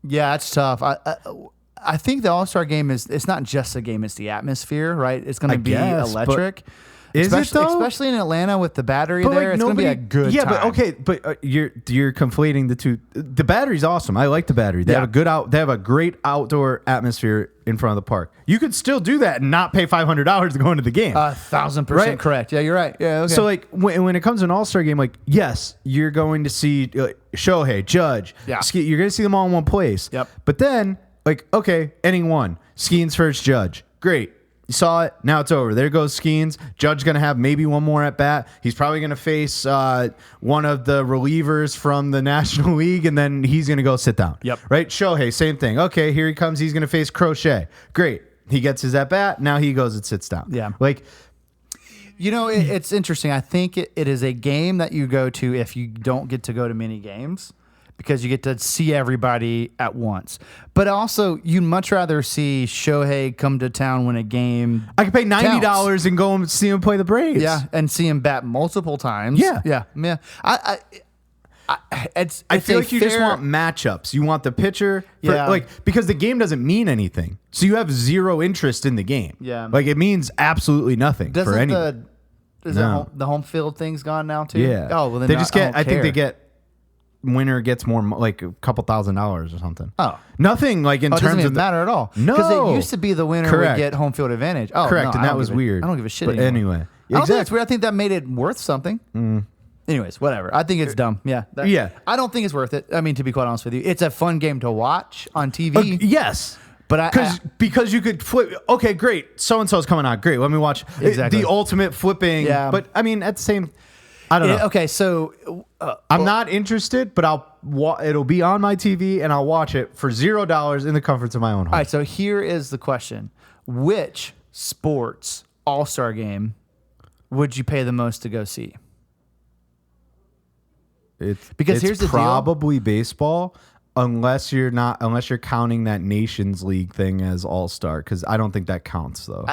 Yeah, it's tough. I think the All-Star Game it's not just a game; it's the atmosphere, right? It's going to be electric. Is it though? Especially in Atlanta with the battery there, it's going to be a good time. Yeah, but okay, but you're conflating the two. The Battery's awesome. I like the Battery. They have a great outdoor atmosphere in front of the park. You could still do that and not pay $500 to go into the game. 1,000% correct. Yeah, you're right. Yeah. Okay. So like when it comes to an All-Star Game, like yes, you're going to see Shohei, Judge. Yeah. You're going to see them all in one place. Yep. But then like okay, inning one, Skeens first, Judge. Great. You saw it. Now it's over. There goes Skeens. Judge going to have maybe one more at bat. He's probably going to face one of the relievers from the National League, and then he's going to go sit down. Yep. Right? Shohei, same thing. Okay, here he comes. He's going to face Crochet. Great. He gets his at bat. Now he goes and sits down. Yeah. Like, you know, it's interesting. I think it is a game that you go to if you don't get to go to many games, because you get to see everybody at once. But also, you'd much rather see Shohei come to town when a game I could pay $90 and go and see him play the Braves. Yeah, and see him bat multiple times. Yeah. I feel like you just want matchups. You want the pitcher. Because the game doesn't mean anything. So you have zero interest in the game. Yeah. Like, it means absolutely nothing for anyone. The home field thing's gone now, too? Yeah. Oh, well, then they just get, I think they get, winner gets more like a couple $1,000s or something. Oh, nothing like in terms of. It doesn't matter at all. No, because it used to be the winner would get home field advantage. Oh, correct, no, and that was weird. I don't give a shit. But anyway, I don't think it's weird. I think that made it worth something. Anyways, whatever. I think it's dumb. Yeah. I don't think it's worth it. I mean, to be quite honest with you, it's a fun game to watch on TV. Yes. But because you could flip. Okay, great. So and so's coming out. Great. Let me watch the ultimate flipping. Yeah. But I mean, at the same. I don't know. Okay, so I'm not interested, but it'll be on my TV and I'll watch it for $0 in the comforts of my own home. All right, so here is the question: which sports All-Star Game would you pay the most to go see? Here's the probably deal. Baseball. Unless you're counting that Nations League thing as All-Star, because I don't think that counts though.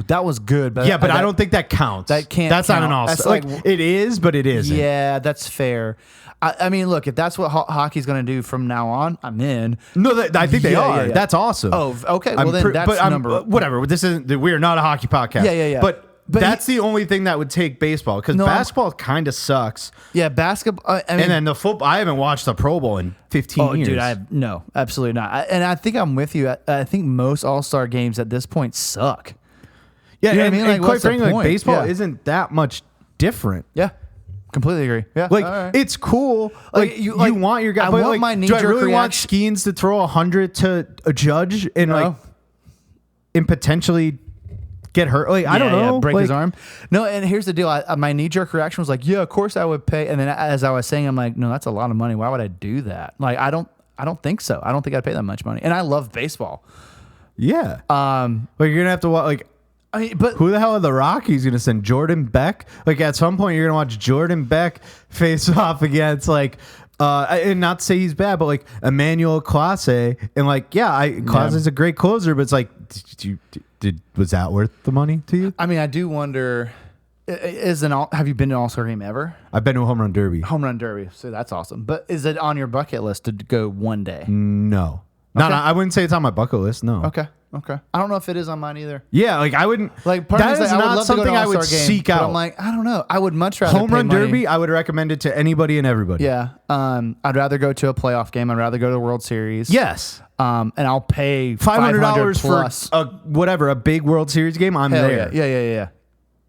That was good. But I don't think that counts. That can't. That's count. Not an All-Star. Like it is, but it isn't. Yeah, that's fair. I mean, look, if that's what hockey's going to do from now on, I'm in. No, I think they are. Yeah. That's awesome. Oh, okay. Well, then that's whatever. This isn't. We are not a hockey podcast. Yeah. But that's the only thing that would take baseball, because basketball kind of sucks. Yeah, basketball. And then the football. I haven't watched the Pro Bowl in 15 years. Dude, no, absolutely not. And I think I'm with you. I think most All-Star games at this point suck. Yeah, you know what I mean? Like, quite frankly, baseball isn't that much different. Yeah, completely agree. Yeah, like it's cool. Like you want your guy. I want my knee-jerk reaction. Do I really want reaction. Skeens to throw 100 to a Judge and and potentially get hurt. Like I don't know, break his arm. No, and here's the deal. My knee jerk reaction was like, yeah, of course I would pay. And then as I was saying, I'm like, no, that's a lot of money. Why would I do that? Like I don't think so. I don't think I'd pay that much money. And I love baseball. Yeah. But you're gonna have to watch like. I mean, but who the hell are the Rockies going to send? Jordan Beck? Like at some point, you're going to watch Jordan Beck face off against like, and not to say he's bad, but like Emmanuel Clase, and like, Clase's a great closer, but it's like, was that worth the money to you? I mean, I do wonder. Have you been to an All-Star game ever? I've been to a home run derby. Home run derby, so that's awesome. But is it on your bucket list to go one day? No. Okay. No, I wouldn't say it's on my bucket list. No. Okay. I don't know if it is on mine either. Yeah, like I wouldn't. Like that is not something I would seek out. I'm like, I don't know. I would much rather home run derby. I would recommend it to anybody and everybody. Yeah. I'd rather go to a playoff game. I'd rather go to the World Series. Yes. And I'll pay $500 for a big World Series game. I'm there. Yeah.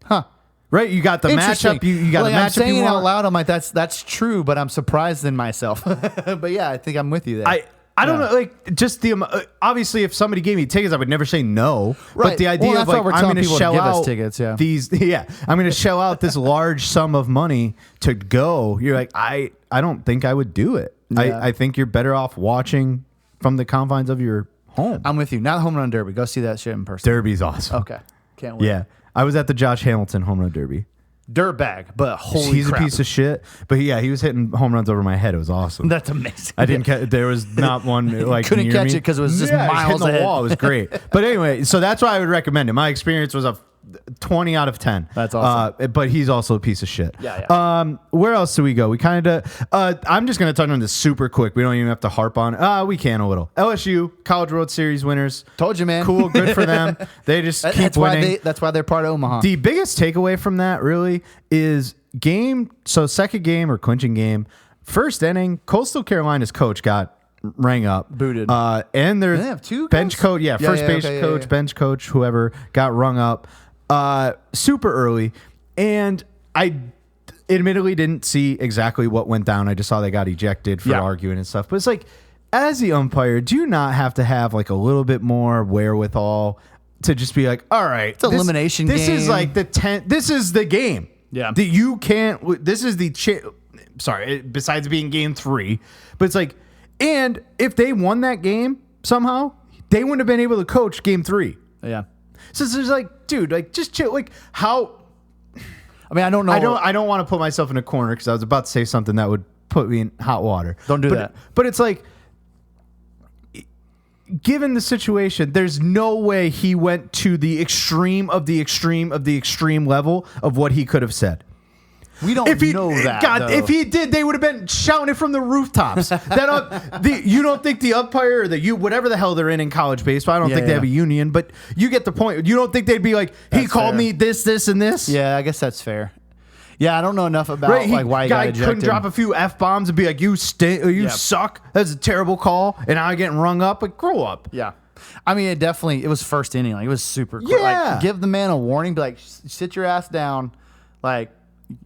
Huh. Right, you got the matchup. You got the matchup. I'm saying it out loud. I'm like, that's true, but I'm surprised in myself. But yeah, I think I'm with you there. I don't know, like just the obviously, if somebody gave me tickets, I would never say no. Right. But the idea of like I'm going to shell out tickets, I'm going to shell out this large sum of money to go. You're like, I don't think I would do it. Yeah. I think you're better off watching from the confines of your home. I'm with you. Not home run derby. Go see that shit in person. Derby's awesome. Okay, can't wait. Yeah, I was at the Josh Hamilton home run derby. Dirtbag, but he's crap. A piece of shit. But yeah, he was hitting home runs over my head. It was awesome. That's amazing. I didn't. There was not one like couldn't catch it because it was just miles hitting ahead. the wall. It was great. But anyway, so that's why I would recommend it. My experience was a 20 out of 10. That's awesome. But he's also a piece of shit. Yeah. Where else do we go? We kind of. I'm just gonna touch on this super quick. We don't even have to harp on. We can a little. LSU College World Series winners. Told you, man. Cool. Good for them. They just keep winning. That's why they're part of Omaha. The biggest takeaway from that really is second game or clinching game, first inning. Coastal Carolina's coach got rang up, booted, and their they have two bench coach, first base coach, bench coach, whoever got rung up. Super early, and I admittedly didn't see exactly what went down. I just saw they got ejected for arguing and stuff. But it's like, as the umpire, do you not have to have like a little bit more wherewithal to just be like, all right, it's elimination game. This is like this is the game. Yeah, that you can't. This is the besides being game 3, but it's like, and if they won that game somehow, they wouldn't have been able to coach game 3. Yeah. So it's just like, dude, like just chill. Like how? I mean, I don't know. I don't want to put myself in a corner because I was about to say something that would put me in hot water. Don't do that. But it's like, given the situation, there's no way he went to the extreme of the extreme of the extreme level of what he could have said. We don't know that. God, though. if he did, they would have been shouting it from the rooftops. You don't think the umpire or whatever the hell they're in college baseball, I don't think they have a union, but you get the point. You don't think they'd be like, he called me this, and this? Yeah, I guess that's fair. Yeah, I don't know enough about why he got ejected. Couldn't drop a few F-bombs and be like, you stink, or you suck. That's a terrible call. And I'm getting rung up. Like, grow up. Yeah. I mean, it was first inning. Like, it was super quick. Yeah. Like, give the man a warning. Be like, sit your ass down.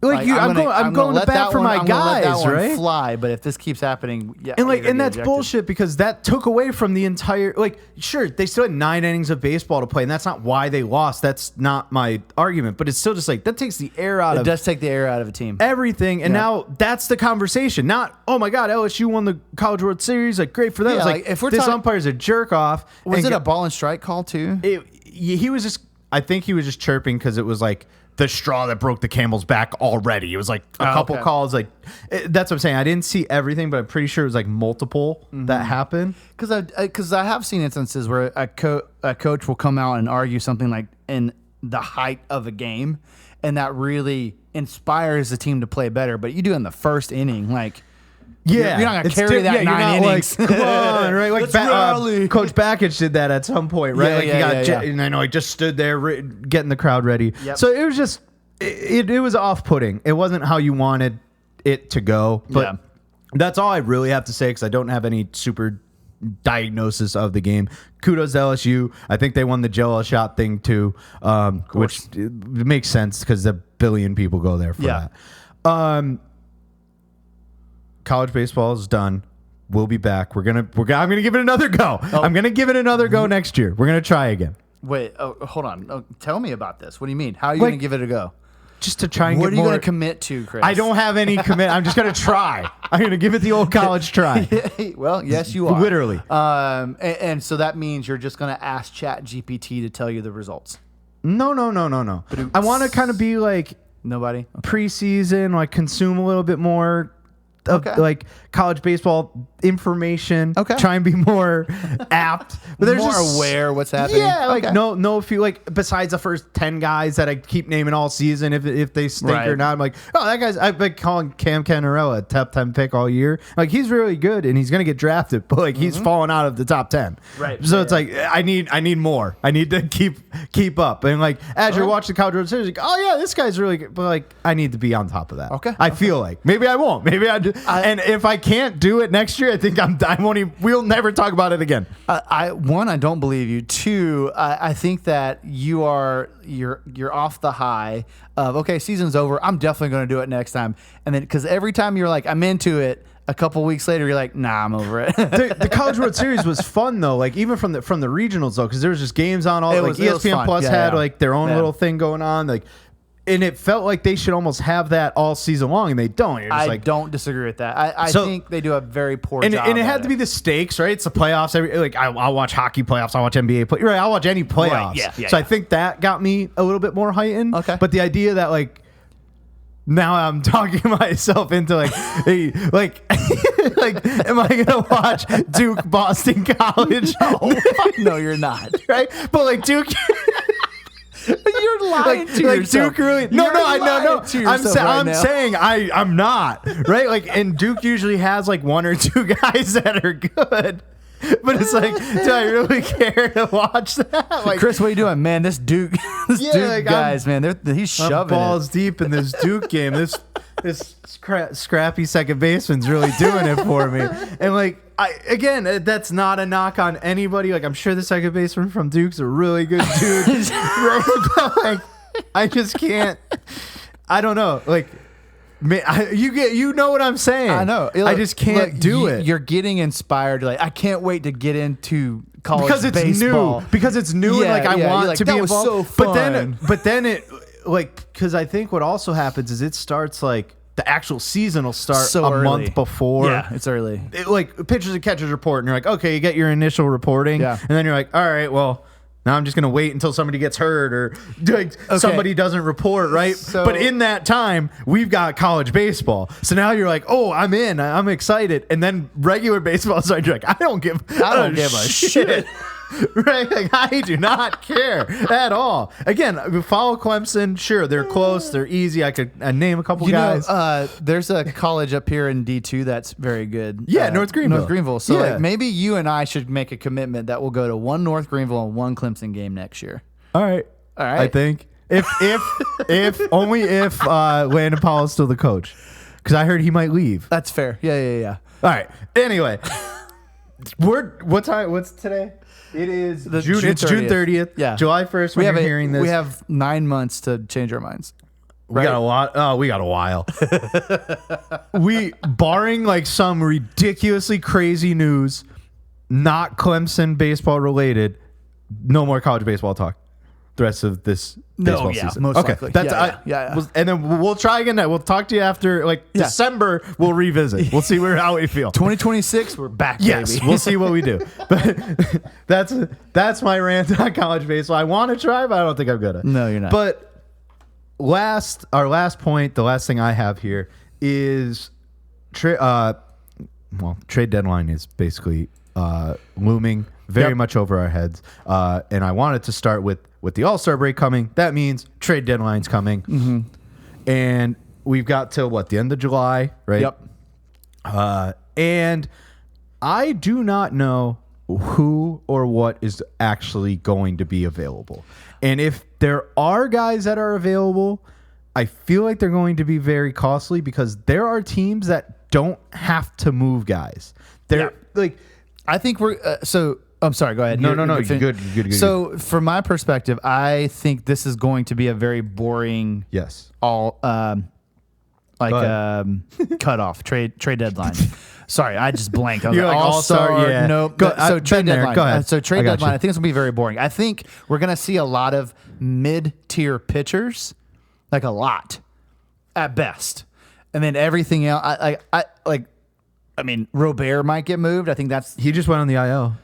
I'm going to bat for my guys, right? Fly, but if this keeps happening, and that's bullshit because that took away from the entire. Sure, they still had 9 innings of baseball to play, and that's not why they lost. That's not my argument, but it's still just like that takes the air out of. It does take the air out of a team. Everything, and now that's the conversation. Not, oh my God, LSU won the College World Series, like great for them. Yeah, it's like this umpire's a jerk off. Was it a ball and strike call too? He was just. I think he was just chirping because it was like the straw that broke the camel's back already. It was like a couple calls. Like that's what I'm saying. I didn't see everything, but I'm pretty sure it was like multiple that happened. Because I have seen instances where a coach will come out and argue something like in the height of a game, and that really inspires the team to play better. But you do it in the first inning, like. Yeah, you're not gonna carry that 9 innings. Like, come on, right? Like Coach Bakich did that at some point, right? And I know he just stood there getting the crowd ready. Yep. So it was just it was off-putting. It wasn't how you wanted it to go. But that's all I really have to say because I don't have any super diagnosis of the game. Kudos to LSU. I think they won the Jello shot thing too, which makes sense because a billion people go there for that. College baseball is done. We'll be back. I'm gonna give it another go. I'm gonna give it another go next year. We're gonna try again. Wait, hold on. Tell me about this. What do you mean? How are you going to give it a go? Just to try and what get are you more. going to commit to, Chris? I don't have any commit. I'm just going to try. I'm going to give it the old college try. Well, yes, you are. Literally. And so that means you're just going to ask ChatGPT to tell you the results. No. I want to kind of be like nobody preseason, like consume a little bit more of like college baseball information. Okay. Try and be more apt. But there's more aware what's happening. Yeah, like no few like besides the first 10 guys that I keep naming all season, if they stink or not, I'm like, oh, that guy's I've been calling Cam Cannarella a top 10 pick all year. Like he's really good and he's gonna get drafted, but like he's fallen out of the top 10. Right. So it's like I need more. I need to keep up. And like as you're watching the College World Series, like, oh yeah, this guy's really good. But like I need to be on top of that. Okay. I feel like maybe I won't. Maybe I do. And if I can't do it next year, I think we'll never talk about it again. I don't believe you. Two, I think that you're off the high of, okay, season's over. I'm definitely going to do it next time. And then, because every time you're like, I'm into it, a couple weeks later, you're like, nah, I'm over it. The College World Series was fun though, like even from the regionals though, because there was just games on all. ESPN Plus had like their own little thing going on, like. And it felt like they should almost have that all season long, and they don't. I don't disagree with that. I think they do a very poor job. And it had to be the stakes, right? It's the playoffs. I'll watch hockey playoffs. I'll watch NBA playoffs. Right, I'll watch any playoffs. Right, yeah. I think that got me a little bit more heightened. Okay. But the idea that like now I'm talking myself into like like am I gonna watch Duke Boston College? No, you're not. Right? But like Duke. You're lying to yourself. Duke really, no. I'm saying I'm not right. Like, and Duke usually has like one or two guys that are good, but it's like, do I really care to watch that? Like, Chris, what are you doing, man? This Duke, guys, man, he's shoving balls deep in this Duke game. This scrappy second baseman's really doing it for me. And like, that's not a knock on anybody. Like, I'm sure the second baseman from Duke's a really good dude. Right? But like, I just can't. I don't know. Like, you know what I'm saying. I know. I just can't do it. You're getting inspired. Like, I can't wait to get into college because it's baseball. new. Because it's new, and like I want to be involved. So fun. But then it like, because I think what also happens is it starts like. The actual season will start month before. Yeah, it's early. Like pitchers and catchers report, and you're like, okay, you get your initial reporting, and then you're like, all right, well, now I'm just gonna wait until somebody gets hurt or like somebody doesn't report, right? But in that time, we've got college baseball, so now you're like, oh, I'm in, I'm excited, and then regular baseball starts. You're like, I don't give a shit. Right, like I do not care at all. Again, follow Clemson. Sure, they're close. They're easy. I could name a couple guys. There's a college up here in D2 that's very good. Yeah, North Greenville. So like maybe you and I should make a commitment that we'll go to one North Greenville and one Clemson game next year. All right. I think if only if Landon Powell's still the coach, because I heard he might leave. That's fair. Yeah. All right. Anyway, what's today? It is June 30th. Yeah. July 1st when you're hearing this. We have 9 months to change our minds. We got a lot. Oh, we got a while. Barring like some ridiculously crazy news, not Clemson baseball related, no more college baseball talk. The rest of this baseball season. Most likely. That's and then we'll try again. We'll talk to you after December. We'll revisit. We'll see how we feel. 2026, we're back. Yes, baby. We'll see what we do. But that's my rant on college baseball. I want to try, but I don't think I'm gonna. No, you're not. But our last point, the last thing I have here is trade deadline is basically looming very much over our heads. And I wanted to start with the All-Star break coming. That means trade deadline's coming. Mm-hmm. And we've got till the end of July, right? Yep. And I do not know who or what is actually going to be available. And if there are guys that are available, I feel like they're going to be very costly because there are teams that don't have to move guys. I think we're I'm sorry. Go ahead. No. Good. So, from my perspective, I think this is going to be a very boring. Yes. All cutoff, trade deadline. Sorry, I just blanked. I was You're like all-star, yeah. Nope. So trade deadline. Go ahead. So trade deadline, I think it's going to be very boring. I think we're going to see a lot of mid-tier pitchers, like a lot, at best. And then everything else, I mean, Robert might get moved. I think he just went on the IL.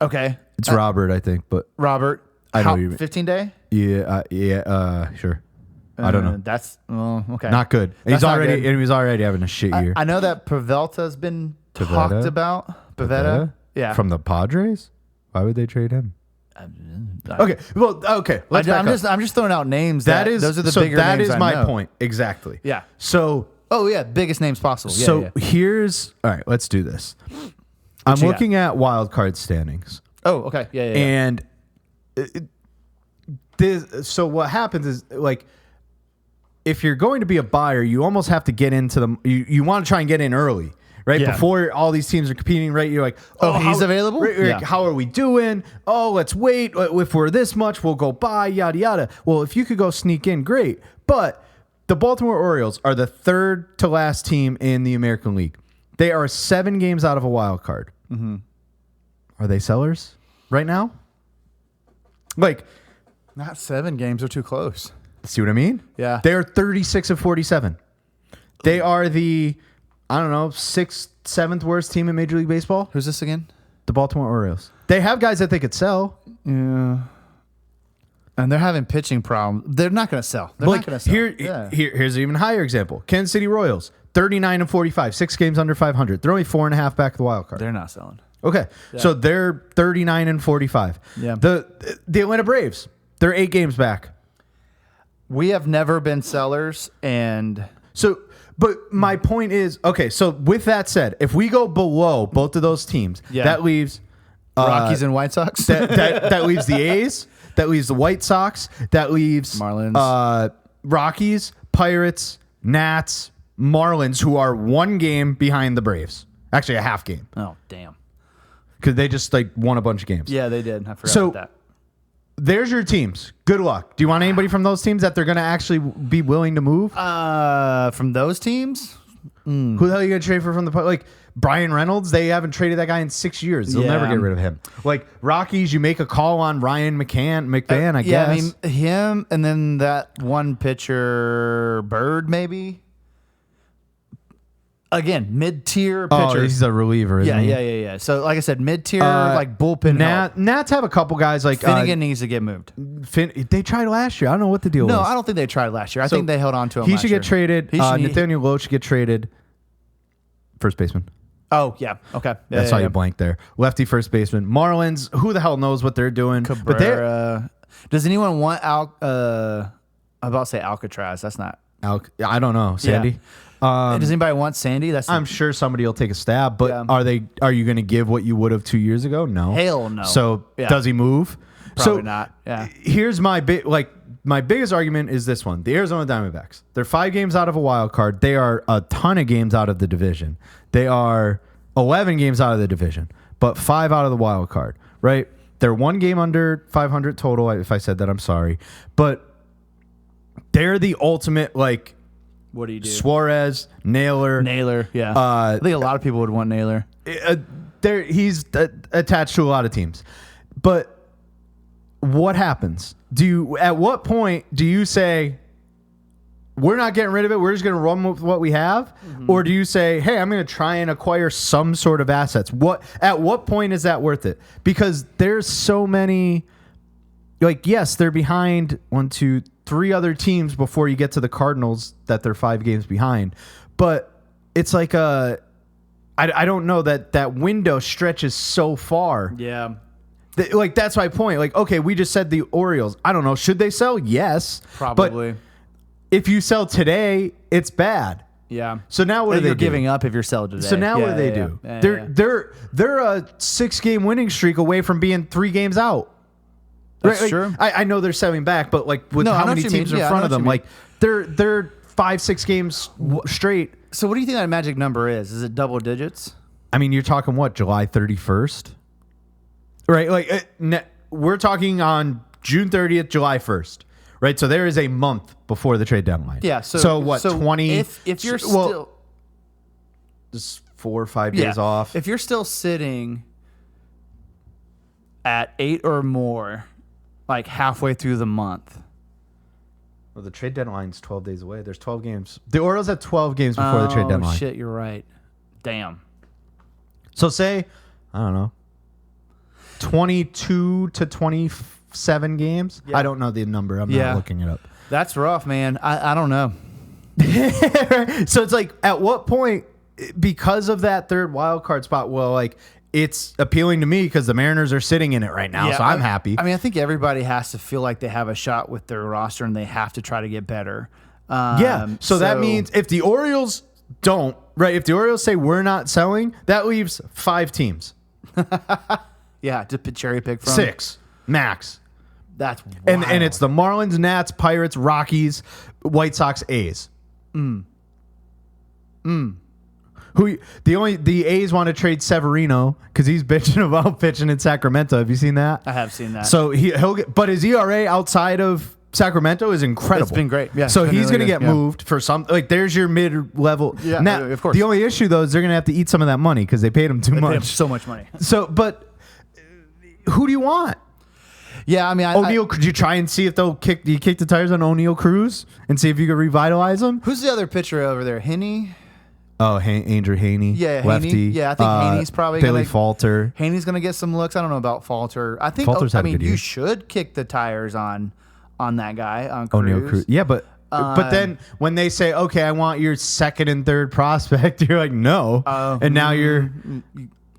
Okay. It's Robert, I think, but Robert. I know you mean. 15 day? Yeah, sure. I don't know. That's okay. Not good. He was already having a shit year. I know that Pavelta's been talked about. Pivetta? Yeah. From the Padres? Why would they trade him? Okay. Well, okay. I'm just throwing out names. Those are the bigger names. That is my know. point. Exactly. Yeah. So. Oh yeah, biggest names possible. Yeah, so here's all right. Let's do this. I'm looking at wild card standings. Oh, okay. Yeah. And so what happens is like, if you're going to be a buyer, you almost have to get into them. You want to try and get in early, right? Yeah. Before all these teams are competing, right? You're like, he's available? Right, yeah. How are we doing? Oh, let's wait. If we're this much, we'll go buy, yada, yada. Well, if you could go sneak in, great. But the Baltimore Orioles are the third to last team in the American League. They are 7 games out of a wild card. Mm-hmm. Are they sellers right now? Like, not 7 games are too close. See what I mean? Yeah. They are 36 of 47. They are the, I don't know, 6th, 7th worst team in Major League Baseball. Who's this again? The Baltimore Orioles. They have guys that they could sell. Yeah. And they're having pitching problems. They're not going to sell. They're not going to sell. Here's an even higher example. Kansas City Royals, 39 and 45, 6 games under 500. They're only 4.5 back of the wild card. They're not selling. Okay. Yeah. So they're 39 and 45. Yeah. The Atlanta Braves, they're 8 games back. We have never been sellers, and but my point is, okay, so with that said, if we go below both of those teams, that leaves Rockies and White Sox. that leaves the A's, that leaves the White Sox, that leaves Marlins, Rockies, Pirates, Nats, Marlins, who are 1 game behind the Braves. Actually, a half game. Oh, damn. Because they just won a bunch of games. Yeah, they did. I forgot about that. There's your teams. Good luck. Do you want anybody from those teams that they're going to actually be willing to move? From those teams? Who the hell are you going to trade for from the... Like, Brian Reynolds, they haven't traded that guy in 6 years. They'll never get rid of him. Like, Rockies, you make a call on Ryan McMahon, I guess. Yeah, I mean, him and then that one pitcher, Bird, maybe? Again, mid-tier pitcher. Oh, he's a reliever, isn't he? Yeah. So, like I said, mid-tier, bullpen help. Nats have a couple guys like... Finnegan needs to get moved. They tried last year. I don't know what the deal was. No, I don't think they tried last year. I think they held on to him He should get traded. Nathaniel Lowe should get traded. First baseman. Oh, yeah. Okay. That's why you blanked there. Lefty first baseman. Marlins, who the hell knows what they're doing? Cabrera. Does anyone want I'm about to say Alcatraz. That's not... I don't know. Sandy? Yeah. Does anybody want Sandy? I'm sure somebody will take a stab, but are you going to give what you would have 2 years ago? No. Hell no. So does he move? Probably not. Yeah. Here's my biggest argument is this one. The Arizona Diamondbacks. They're 5 games out of a wild card. They are a ton of games out of the division. They are 11 games out of the division, but 5 out of the wild card, right? They're 1 game under 500 total. If I said that, I'm sorry. But they're the ultimate, what do you do? Suarez, Naylor, yeah. I think a lot of people would want Naylor. He's attached to a lot of teams, but what happens? At what point do you say we're not getting rid of it? We're just going to run with what we have, or do you say, hey, I'm going to try and acquire some sort of assets? At what point is that worth it? Because there's so many. Yes, they're behind 1, 2, 3 other teams before you get to the Cardinals that they're 5 games behind. But it's like I don't know that window stretches so far. Yeah. That's my point. Okay, we just said the Orioles. I don't know. Should they sell? Yes. Probably. But if you sell today, it's bad. Yeah. So now what are they giving up if you're selling today? So now what do they do? They're a 6-game winning streak away from being 3 games out. That's true. I know they're selling back, but with how many teams in front of them, they're 5-6 games straight. So what do you think that magic number is? Is it double digits? I mean, you're talking what, July 31st? Right? We're talking on June 30th, July 1st, right? So there is a month before the trade deadline. Yeah. So what? 20. If you're still just 4 or 5 days off. If you're still sitting at 8 or more, like halfway through the month. Well, the trade deadline's 12 days away. There's 12 games. The Orioles have 12 games before the trade deadline. Oh, shit, you're right. Damn. So say, I don't know, 22 to 27 games. Yeah. I don't know the number. I'm not looking it up. That's rough, man. I don't know. So it's like, at what point, because of that third wild card spot, well, like, it's appealing to me because the Mariners are sitting in it right now, so I'm happy. I mean, I think everybody has to feel like they have a shot with their roster and they have to try to get better. So that means if the Orioles don't, right, if the Orioles say we're not selling, that leaves 5 teams. Yeah, to cherry pick from. 6, max. That's wild. And it's the Marlins, Nats, Pirates, Rockies, White Sox, A's. The A's want to trade Severino because he's bitching about pitching in Sacramento. Have you seen that? I have seen that. So he'll get, but his ERA outside of Sacramento is incredible. It's been great. Yeah. So he's going to get moved for some. Like, there's your mid-level. Yeah, now, of course. The only issue though is they're going to have to eat some of that money because they paid him too much. Paid him so much money. So, but who do you want? Yeah, I mean, O'Neal. Could you try and see if they'll kick the tires on O'Neal Cruz and see if you could revitalize him? Who's the other pitcher over there? Henney. Oh, Andrew Haney. Yeah, lefty. Haney. Yeah, I think Haney's probably Billy Falter. Haney's going to get some looks. I don't know about Falter. I think. Falter's had a good year. You should kick the tires on that guy on O'Neal Cruz. Yeah, but then when they say, okay, I want your second and third prospect, you're like, no, and now you're.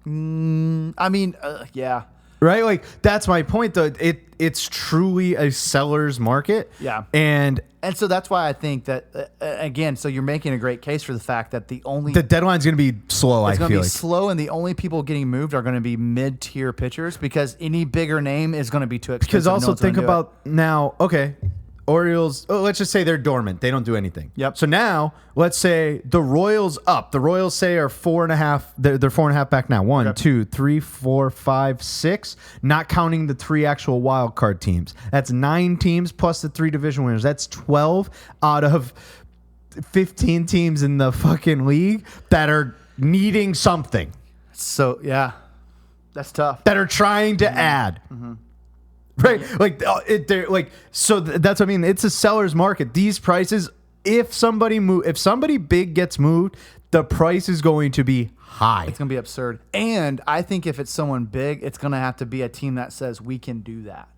I mean, yeah. Right, like that's my point. Though it's truly a seller's market. Yeah, and so that's why I think that again. So you're making a great case for the fact that the deadline's going to be slow. It's going to be slow, and the only people getting moved are going to be mid-tier pitchers because any bigger name is going to be too expensive. Because also think about now. Okay, Orioles. Oh, let's just say they're dormant. They don't do anything. Yep. So now let's say the Royals up. The Royals say are 4.5. They're 4.5 back now. 1, 2, 3, 4, 5, 6. Not counting the 3 actual wild card teams. That's 9 teams plus the 3 division winners. That's 12 out of 15 teams in the fucking league that are needing something. So yeah, that's tough. That are trying to add. Mm-hmm. Right, so that's what I mean. It's a seller's market. These prices, if somebody big gets moved, the price is going to be high. It's going to be absurd. And I think if it's someone big, it's going to have to be a team that says we can do that.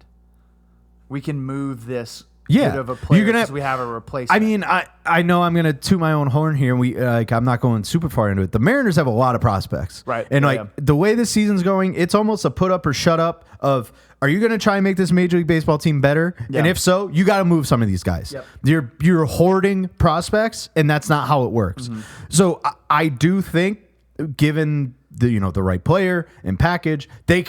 We can move this. Good of a player because we have a replacement. I mean, I know I'm gonna toot my own horn here, and I'm not going super far into it. The Mariners have a lot of prospects, right? And the way this season's going, it's almost a put up or shut up of. Are you going to try and make this Major League Baseball team better? Yeah. And if so, you got to move some of these guys. Yep. You're hoarding prospects, and that's not how it works. Mm-hmm. So I do think, given the right player and package, they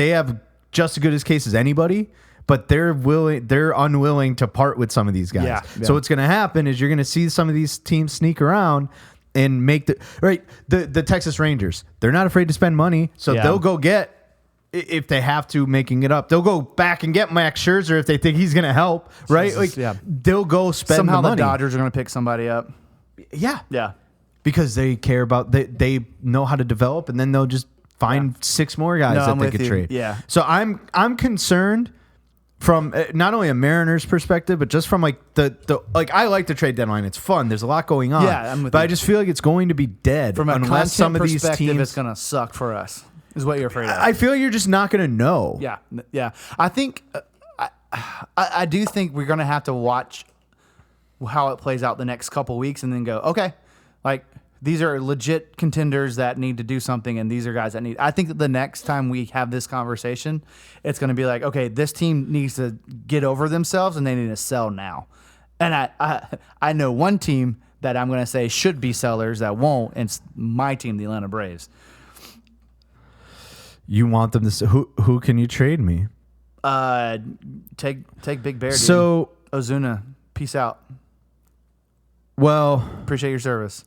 have just as good a case as anybody. But they're unwilling to part with some of these guys. Yeah. So what's going to happen is you're going to see some of these teams sneak around and make the Texas Rangers. They're not afraid to spend money, so they'll go get. If they have to, making it up, they'll go back and get Max Scherzer if they think he's going to help, right? They'll go spend somehow the money. The Dodgers are going to pick somebody up. Yeah, because they care about they know how to develop, and then they'll just find 6 more guys that they could trade. Yeah. So I'm concerned from not only a Mariners perspective, but just from the I like the trade deadline. It's fun. There's a lot going on. Yeah, I'm with but you. I just feel like it's going to be dead from unless some of these teams. It's going to suck for us. Is what you're afraid of. I feel like you're just not going to know. Yeah. I think I do think we're going to have to watch how it plays out the next couple weeks and then go, okay, like these are legit contenders that need to do something, and these are guys that need. I think that the next time we have this conversation, it's going to be like, okay, this team needs to get over themselves and they need to sell now. And I know one team that I'm going to say should be sellers that won't, and it's my team, the Atlanta Braves. You want them to? Who can you trade me? Take Big Bear. Dude. So Ozuna, peace out. Well, appreciate your service.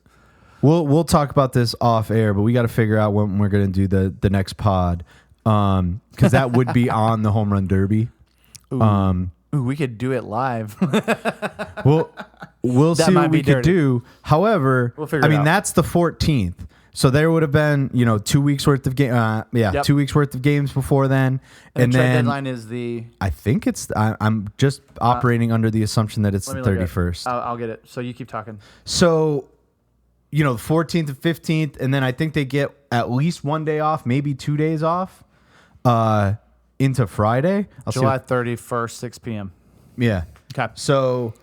We'll talk about this off air, but we got to figure out when we're going to do the next pod, because that would be on the Home Run Derby. Ooh, we could do it live. We'll see what we could do. However, we'll figure it out. That's the 14th. So there would have been, 2 weeks worth of game. 2 weeks worth of games before then, and the trade deadline is the. I think it's. I'm just operating under the assumption that it's the 31st. I'll get it. So you keep talking. So, the 14th and 15th, and then I think they get at least 1 day off, maybe 2 days off, into Friday. July 31st, 6 p.m. Yeah. Okay. So.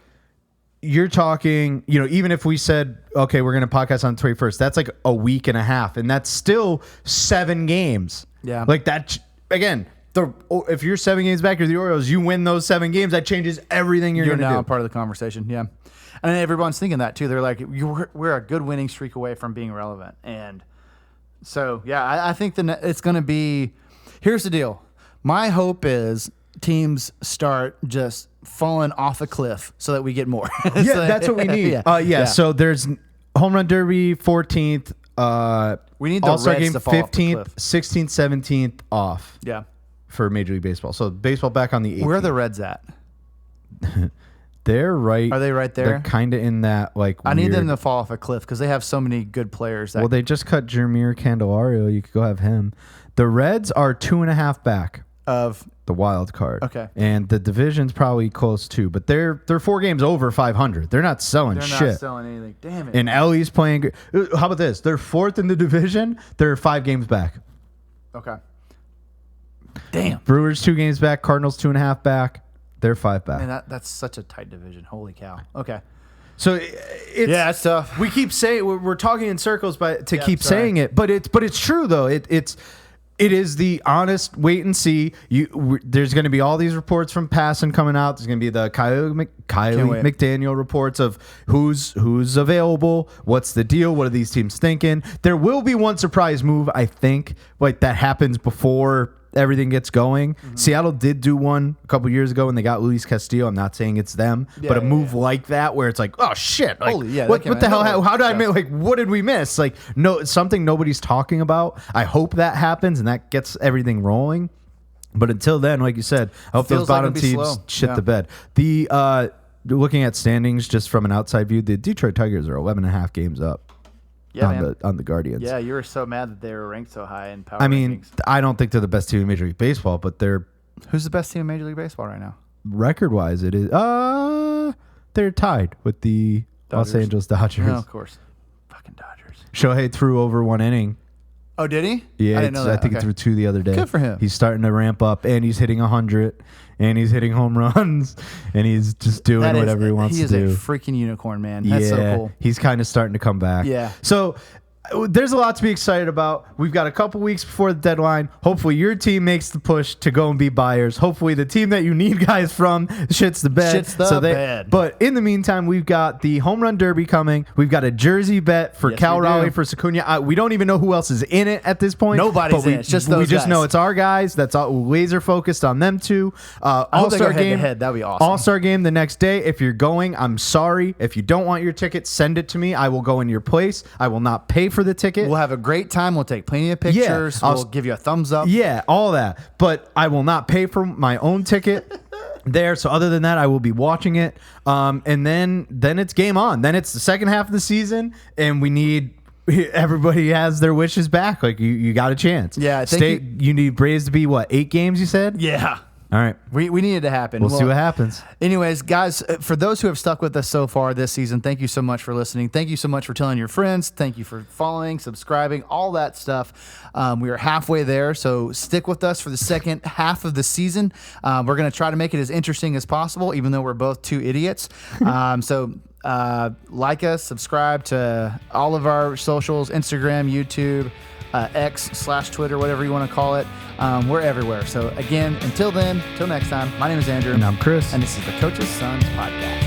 You're talking, even if we said, okay, we're going to podcast on the 21st, that's like a week and a half, and that's still 7 games. Yeah. Like that, again, if you're 7 games back, you're the Orioles, you win those 7 games, that changes everything you're going to do. You're now part of the conversation, yeah. And everyone's thinking that, too. They're like, we're a good winning streak away from being relevant. And so, yeah, I think it's going to be, here's the deal. My hope is teams start just falling off a cliff so that we get more. That's what we need. So there's Home Run Derby 14th. We need the All-Star Reds Game to fall 15th, off the cliff. 16th, 17th off. Yeah. For Major League Baseball. So baseball back on the 18th. Where are the Reds at? They're right. Are they right there? They're kind of in that I need them to fall off a cliff because they have so many good players. Well, they just cut Jeremiah Candelario. You could go have him. The Reds are 2.5 back of the wild card. Okay. And the division's probably close too, but they're 4 games over 500. They're not selling shit. They're not selling anything. Damn it. And Ellie's playing good. How about this? They're 4th in the division. They're 5 games back. Okay. Damn. Brewers 2 games back. Cardinals 2.5 back. They're 5 back. Man, that's such a tight division. Holy cow. Okay. So it's that's tough. We keep saying we're talking in circles, keep saying it, but it's true though. It is the honest wait and see. There's going to be all these reports from Passan coming out. There's going to be the Kylie McDaniel reports of who's available, what's the deal, what are these teams thinking. There will be one surprise move, I think, like that happens before everything gets going. Mm-hmm. Seattle did do one a couple years ago when they got Luis Castillo. I'm not saying it's them, but a move like that where it's like, oh shit, like, what the hell? How did I miss? Like, what did we miss? Like, no, something nobody's talking about. I hope that happens and that gets everything rolling. But until then, like you said, I hope those bottom teams shit the bed. The looking at standings just from an outside view, the Detroit Tigers are 11.5 games up. On the Guardians. Yeah, you were so mad that they were ranked so high in power rankings. I don't think they're the best team in Major League Baseball, but they're... Who's the best team in Major League Baseball right now? Record-wise, it is... they're tied with the Los Angeles Dodgers. No, of course. Fucking Dodgers. Shohei threw over 1 inning. Oh, did he? Yeah, I didn't know that. I think he threw 2 the other day. Good for him. He's starting to ramp up, and he's hitting 100, and he's hitting home runs, and he's just doing whatever he wants to do. He is a freaking unicorn, man. That's so cool. He's kind of starting to come back. Yeah. So there's a lot to be excited about. We've got a couple weeks before the deadline. Hopefully your team makes the push to go and be buyers. Hopefully the team that you need guys from shits the bed. But in the meantime, we've got the Home Run Derby coming. We've got a jersey bet for Cal Raleigh, for Secuña. We don't even know who else is in it at this point. Nobody's in it. It's just those We just know it's our guys. That's all, laser focused on them too. All-Star game. That'd be awesome. All-Star game the next day. If you're going, I'm sorry. If you don't want your ticket, send it to me. I will go in your place. I will not pay for the ticket. We'll have a great time. We'll take plenty of pictures. We'll give you a thumbs up. Yeah, all that. But I will not pay for my own ticket there. So other than that, I will be watching it. And then it's game on. Then it's the second half of the season, and we need everybody has their wishes back. Like you got a chance. Yeah, you need Braves to be 8 games? You said. Yeah. All right. We need it to happen. We'll see what happens. Anyways, guys, for those who have stuck with us so far this season, thank you so much for listening. Thank you so much for telling your friends. Thank you for following, subscribing, all that stuff. We are halfway there, so stick with us for the second half of the season. We're going to try to make it as interesting as possible, even though we're both 2 idiots. So like us, subscribe to all of our socials, Instagram, YouTube, X/Twitter, whatever you want to call it. We're everywhere. So again, until next time, my name is Andrew. And I'm Chris. And this is the Coach's Sons Podcast.